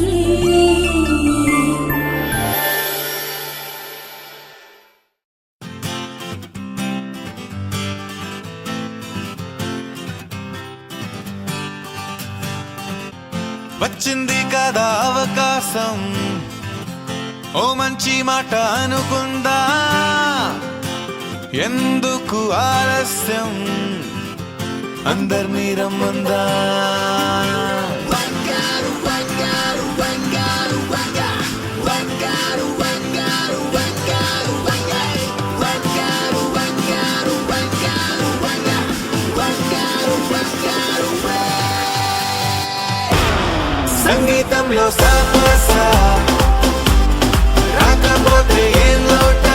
Speaker 2: వచ్చింది కదా అవకాశం ఓ మంచి మాట అనుకుందా ఎందుకు ఆలస్యం అందర్నీ రమ్మందా సంగీతంలో సాపస రాకపోతే ఏం లోట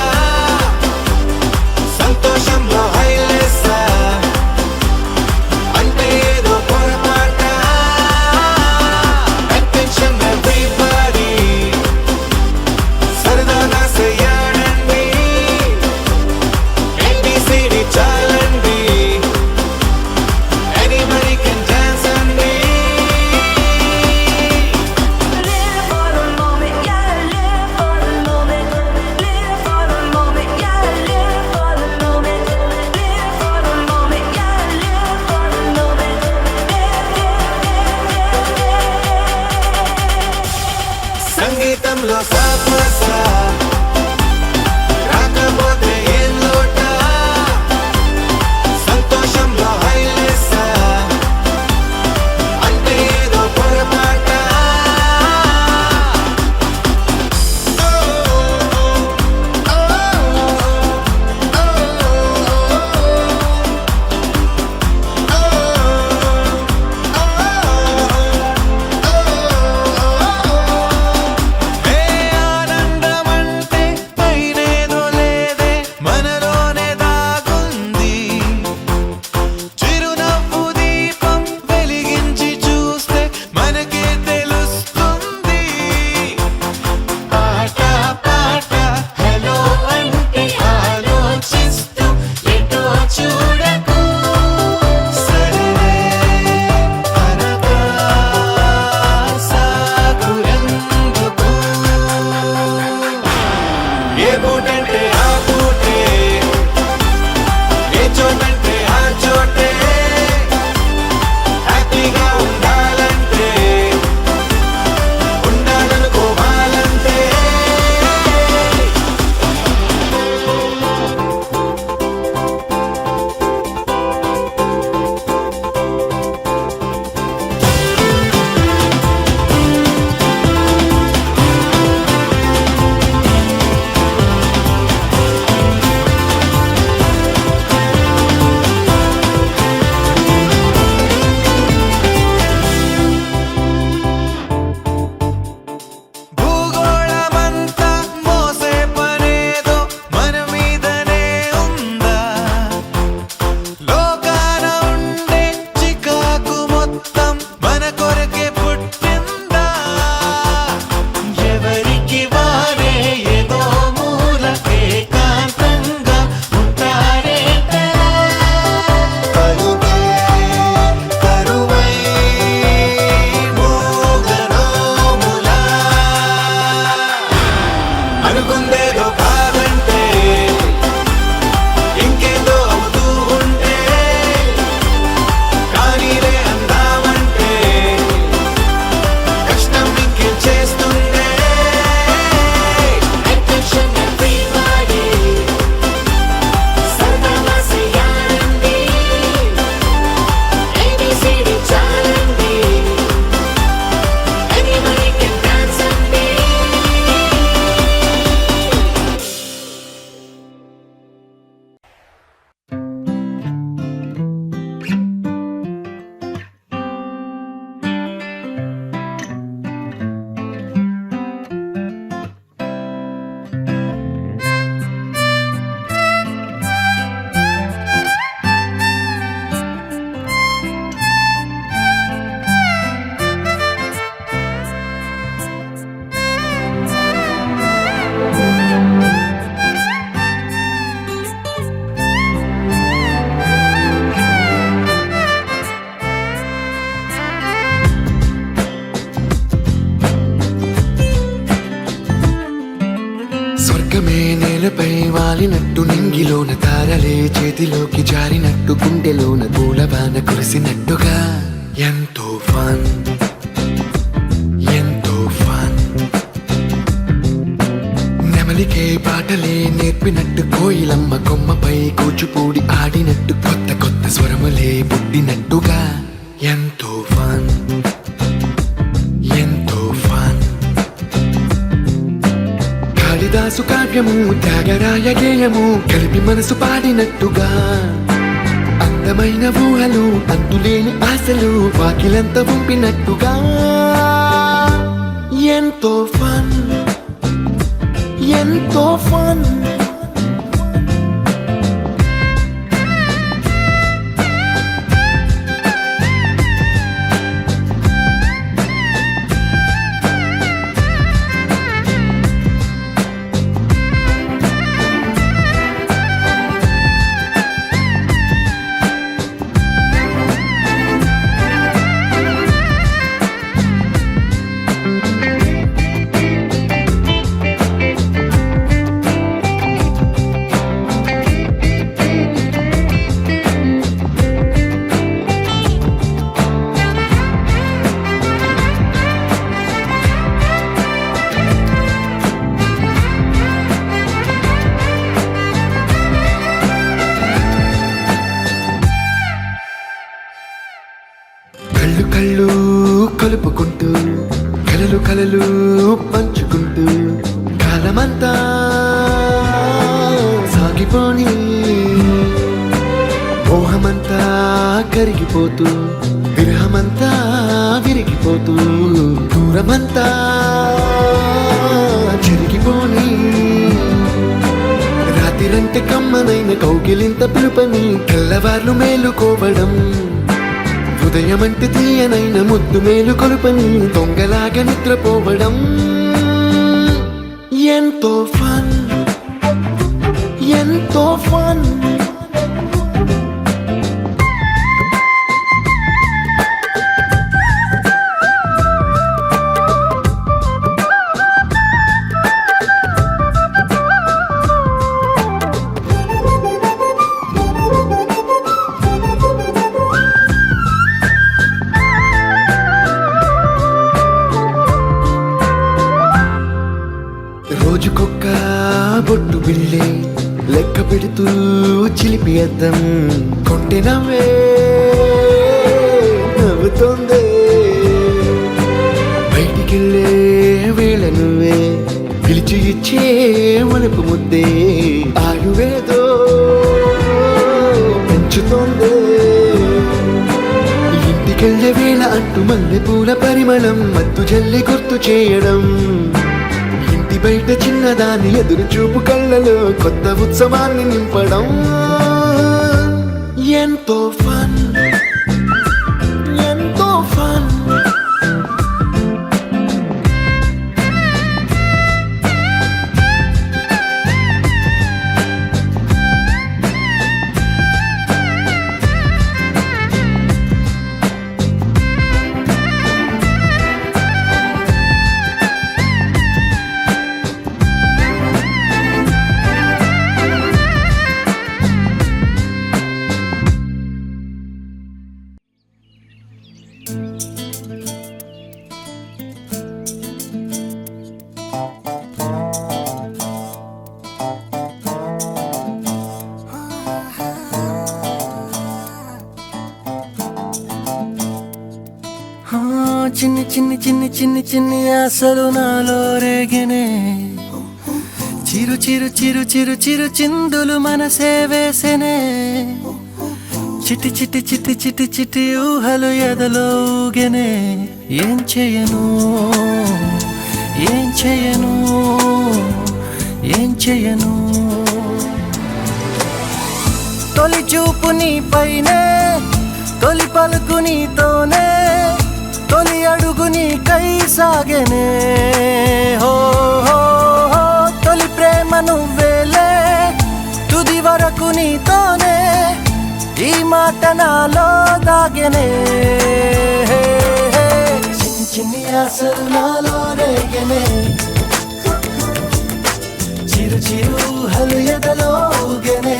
Speaker 2: సంతోషంలో హైలెస్స అంటే ఏదో పొరపాట అటెన్షన్ ఎవ్రీబడీ సరదాగా చెయ్యాడండి ABCD చాలండి anybody can dance అండి
Speaker 7: Live for the moment, yeah, live for the moment. Live for the moment, yeah, live for the moment. Live for the moment, yeah, live for the moment.
Speaker 2: సంగీతంలో సాపస రాకపోతే ఏం లోట సంతోషంలో హైలెస్స అంటే ఏదో పొరపాట ఏ ఆనందమంటే పైనేదో లేదే మనలోనే దాగుంది చిరునవ్వు దీపం వెలిగించి చూస్తే మనకే తెలుస్తుంది పాట పాట హలో అంటే ఆలోచిస్తూ ఎటో చూడకు సరే అనగా సాగురెందుకు ఏ పూటంటే ఆ పూటే ఏ చోటంటే ఆ చోటే హ్యాపీగా ఉండాలంటే ఉండాలనుకోవాలంటే భూగోళమంతా మోసే పనేదో మన మీదనే ఉందా లోకాన ఉండే చికాకు మొత్తం మన కొరకే పుట్టిందా ఎవరికి వారే ఏదో మూల ఏకాంతంగా ఉంటారేంటలా కరువై మోగనోములా అనుకుందేదో కాదంటే ఇంకేదో అవుతూ ఉంటే కానీలే అందామంటే కష్టం ఇంకేం చేస్తుందే అటెన్షన్ ఎవ్రీబడీ సరదాగా చెయ్యాలండి ABCD చాలండి anybody can dance అండి
Speaker 8: స్వర్గమే నేలపై వాలినట్టు నింగిలోన తారలే చేతిలోకి జారినట్టు గుండెలోన పూలవాన కురిసినట్టుగా ఎంతో ఫన్ ఎంతో ఫన్ నెమలికే పాటలే నేర్పినట్టు కోయిలమ్మ కొమ్మపై కూచిపూడి ఆడినట్టు కొత్త కొత్త స్వరములే పుట్టినట్టుగా ఎంతో ఫన్ ఎంతో ఫన్ కాళిదాసు కావ్యము త్యాగరాయ గేయము కలిపి మనసు పాడినట్టుగా అందమైన ఊహలు అంతులేని ఆశలు వాకిలంత పంపినట్టుగా ఎంతో ఫన్ ఎంతో ఫన్ కళ్ళు కళ్ళు కలుపుకుంటూ కలలు కలలు పంచుకుంటూ కాలమంతా సాగిపోని మోహమంతా కరిగిపోతూ విరహమంతా విరిగిపోతూ దూరమంతా జరిగిపోని రాత్రిరంటే కమ్మనైన కౌగిలింత పిలుపని తెల్లవార్లు మేలుకోవడం హృదయమంటే తీయనైన ముద్దు మేలు కొలుపని దొంగలాగా నిద్రపోవడం ఎంతో ఫన్ ఎంతో ఫన్ రోజుకొక్క బొట్టు బిళ్ళే లెక్క పెడుతూ చిలిపి అద్దం కొంటె నవ్వే నవ్వుతోందే బయటికెళ్ళే వేళ నువ్వే పిలిచి ఇచ్చే వనపు ముద్దే ఆయువేదో పెంచుతోందే ఇంటికెళ్ళే వేళ అంటూ మల్లె పూల పరిమళం మత్తు జల్లి గుర్తు చేయడం బయట చిన్నదాని ఎదురు చూపు కళ్ళలో కొత్త ఉత్సవాన్ని నింపడం ఎంతో ఫన్ ఎంతో ఫన్
Speaker 6: చిన్ని చిన్ని చిన్ని చిన్ని చిన్ని ఆశలు నాలో రేగనే చిరు చిరు చిరు చిరు చిరు చిందులు మనసే వేసెనే చిట్టి చిట్టి చిట్టి చిట్టి చిట్టి ఊహలు ఎదలో ఊగెనే ఏం చేయను ఏం చేయను ఏం చేయను తొలి చూపు నీ పైనే తొలి పలుకు నీతోనే తొలి అడుగు నీకై సాగెనే హో హో హో తొలి ప్రేమ నువ్వేలే తుది వరకు నీతోనే ఈ మాట నాలో దాగెనే చిన్ని చిన్ని ఆశలు నాలో రేగెనే చిరు చిరు హలు ఎదలో ఊగెనే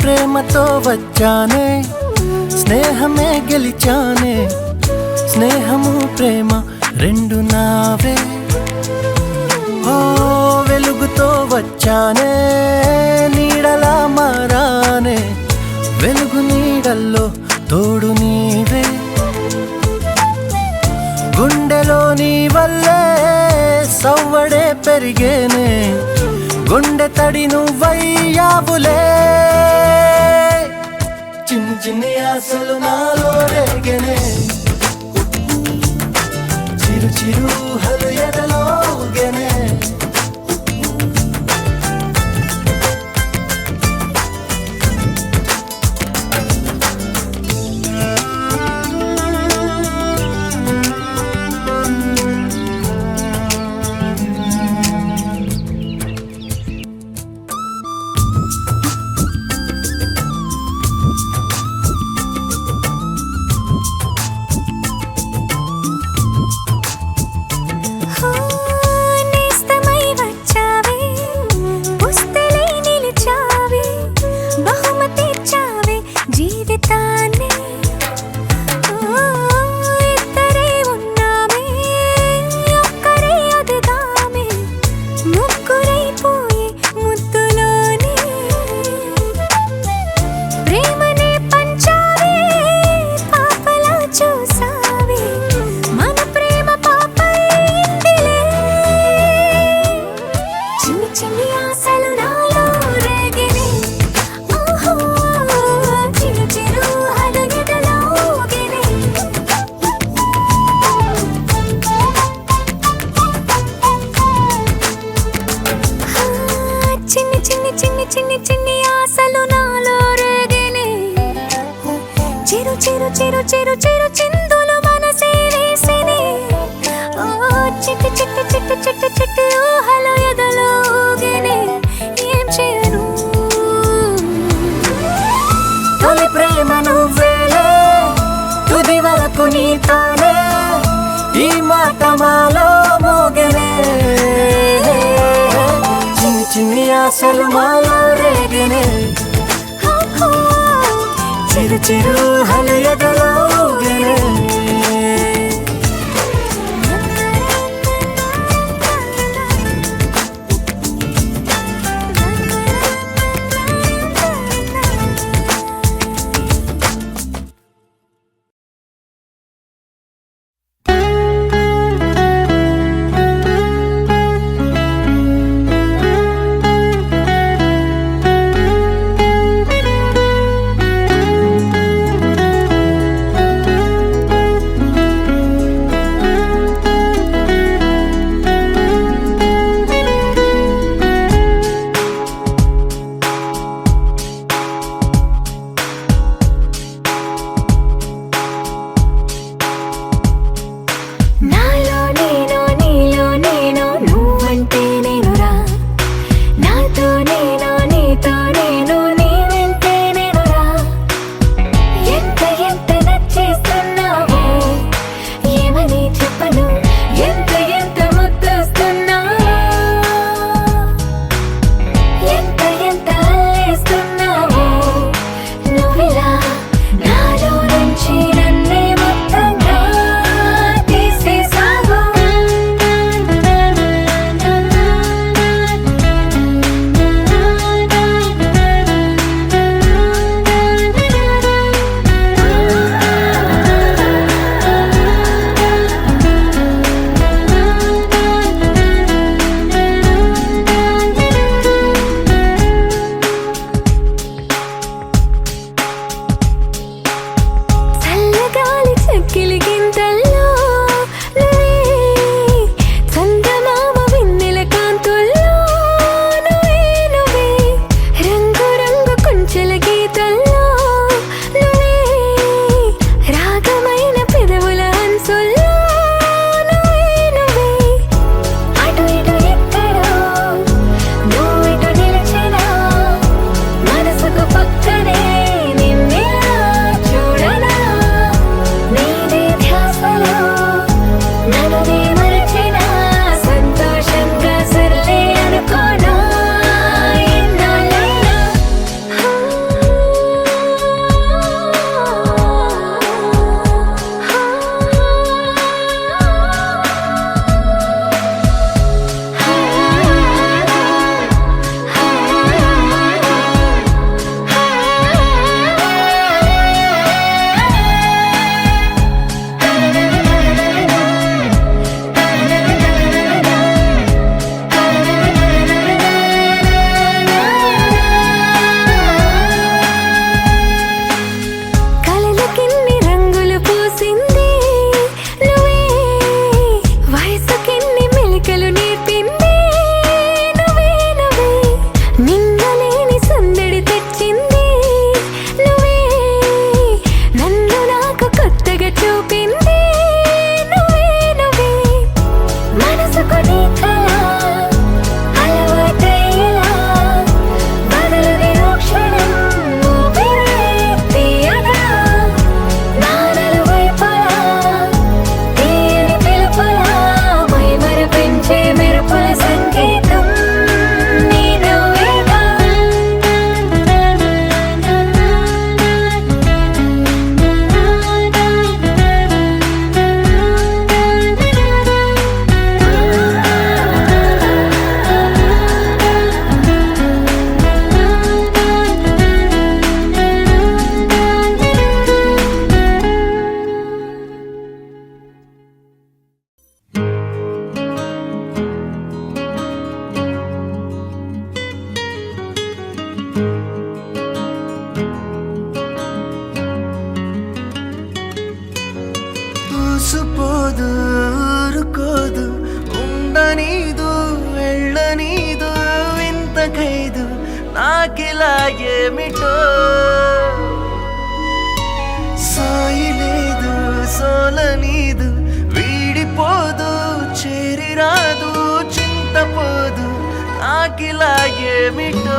Speaker 6: ప్రేమతో వచ్చానే స్నేహమే గెలిచానే స్నేహము ప్రేమ రెండు నావే ఓ వెలుగుతో వచ్చానే నీడలా మారానే వెలుగు నీడల్లో తోడు నీవే గుండెలో నీ వల్లే సవ్వడే పెరిగేనే గుండె తడి నువ్వయ్యావులే చిన్ని చిన్ని ఆశలు నాలో రేగనే చిరు చిరు హలు ఎదలో ఊగెనే
Speaker 3: నేస్తమై వచ్చావే పుస్తలై నిలిచావే బహుమతి ఇచ్చావే జీవితాన్ని ఇద్దరే ఉన్నామే ఒక్కరే అదిగామే ముగ్గురైపోయే ముద్దులోనే ప్రేమనే పంచావే పాపలా చూసావే మన ప్రేమ పాపైందిలే చిన్ని చిన్ని ఆశలు నాలో రేగినే ఓహో చిరు చిరు హడగెదలో ఊగినే చిన్ని చిన్ని చిన్ని చిన్ని చిన్ని ఆశలు నాలో రేగినే చిరు చిరు చిరు చిరు చిరు చిందులు మనసే వేసినే ఓ చిట్టి చిట్టి చిట్టి చిట్టి చిట్టి ఊహలు ఎదలో ఊగినే ఏం చేయను
Speaker 6: తొలి ప్రేమ నువ్వేలే తుది వరకు నీతోనే ఈ మాట మాలో మోగనే చిన్ని చిన్ని ఆశలు మాలో రేగనే చిరు చిరు హలు ఎదలో ఊగెనే ఉండనీదు వెళ్ళనీదు ఇంత ఖైదు నాకిలా ఏమిటో సాయి లేదు సోలనీదు వీడిపోదు చేరిరాదు చింతపోదు నాకిలా ఏమిటో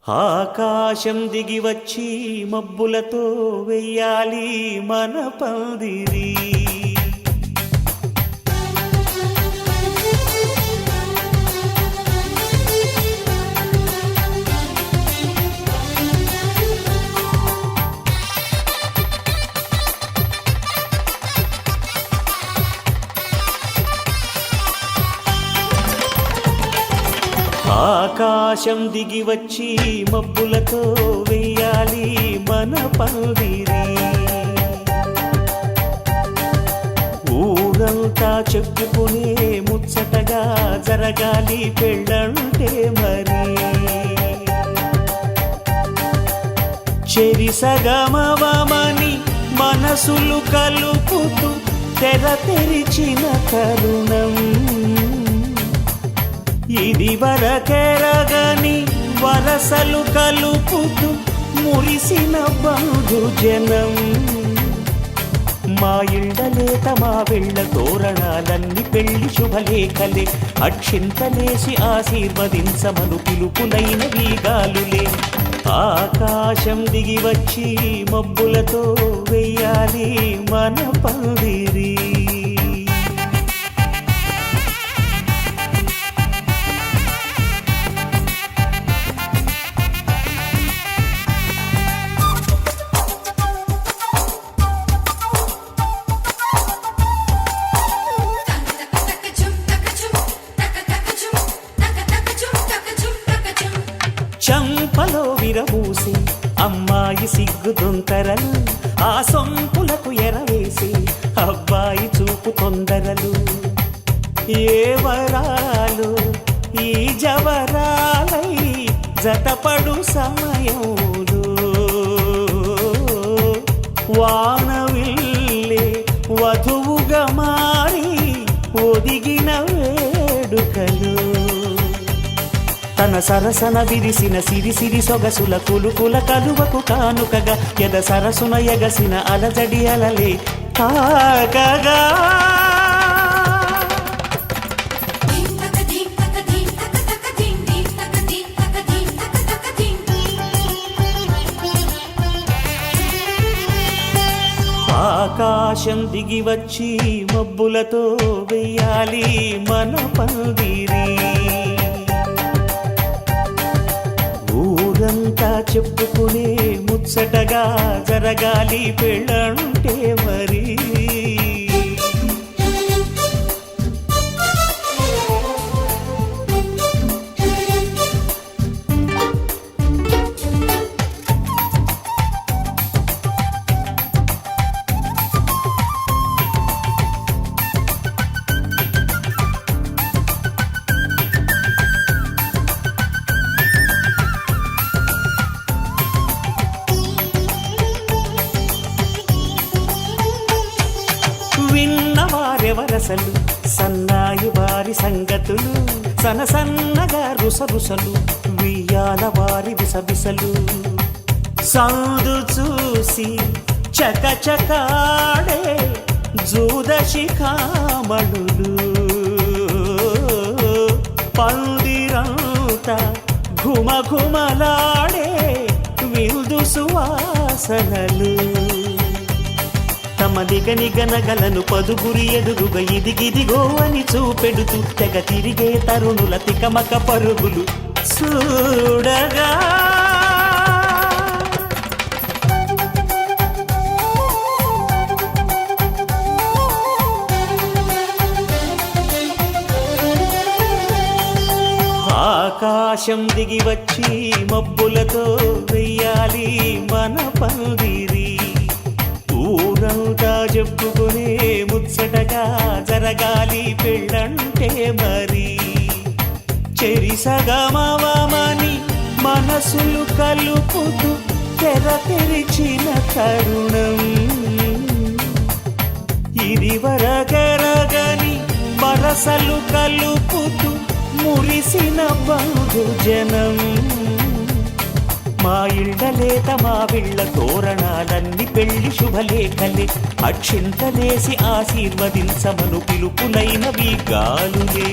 Speaker 9: ఆకాశం దిగి వచ్చి మబ్బులతో వెయ్యాలి మన పందిరి. ఆకాశం దిగి వచ్చి మబ్బులతో వెయ్యాలి మన పందిరి. ఊరంతా చెప్పుకునే ముచ్చటగా జరగాలి పెళ్ళంటే మరి చెరిసగమవమని మనసులు కలుపుతూ తెర తెరిచిన తరుణం ఇది వరకెరగని వరసలు కలుపుతూ మురిసిన బంధుజనం మా ఇళ్ళలేత మా వెళ్ళ తోరణాలన్నీ పెళ్లి శుభలేఖలే అక్షింతలేసి ఆశీర్వదించమను పిలుపులైన వీగాలులే ఆకాశం దిగి వచ్చి మబ్బులతో వెయ్యాలి మన పందిరి చంపలో విరబూసి అమ్మాయి సిగ్గు దొంతరలు ఆ సొంపులకు ఎరవేసి అబ్బాయి చూపు తొందరలు ఏ వరాలు ఈ జవరాలై జతపడు సమయంలో వానవిల్లే వధువుగా మారి ఒదిగిన వేడుకలు తన సరసన విరిసిన సిరిసిరి సొగసుల కులుకుల కలువకు కానుకగా ఎద సరసున ఎగసిన అలజడి అలలే తాకగా ఆకాశం దిగి వచ్చి మబ్బులతో వెయ్యాలి మన పందిరి ఊరంతా చెప్పుకునే ముచ్చటగా జరగాలి పెళ్ళంటే మరి విన్నవారెవరసలు సన్నాయి వారి సంగతులు సనసన్నగా రుసరుసలు వియ్యాల వారి విసవిసలు సౌదు చూసి చకచకాడే జూదశిఖామణులు పందిరంతా ఘుమఘుమలాడే విందు సువాసనలు తమ నిగనిగనగలను పదుగురి ఎదురుగా ఇదిగిదిగో అని చూపెడుతూ తెగ తిరిగే తరుణుల తికమక పరుగులు చూడగా ఆకాశం దిగి వచ్చి మబ్బులతో వెయ్యాలి మన పందిరి ఊరంతా చెప్పుకునే ముచ్చటగా జరగాలి పెళ్ళంటే మరి చెరిసగమవమని మనసులు కలుపుతూ తెర తెరిచిన తరుణం ఇది వరగరగని వరసలు కలుపుతూ మురిసిన బంధుజనం మా ఇళ్ళలేత మా వీళ్ళ తోరణాలన్నీ పెళ్లి శుభలేఖలే అక్షింతలేసి ఆశీర్వదించమను పిలుపులైనవి గాలులే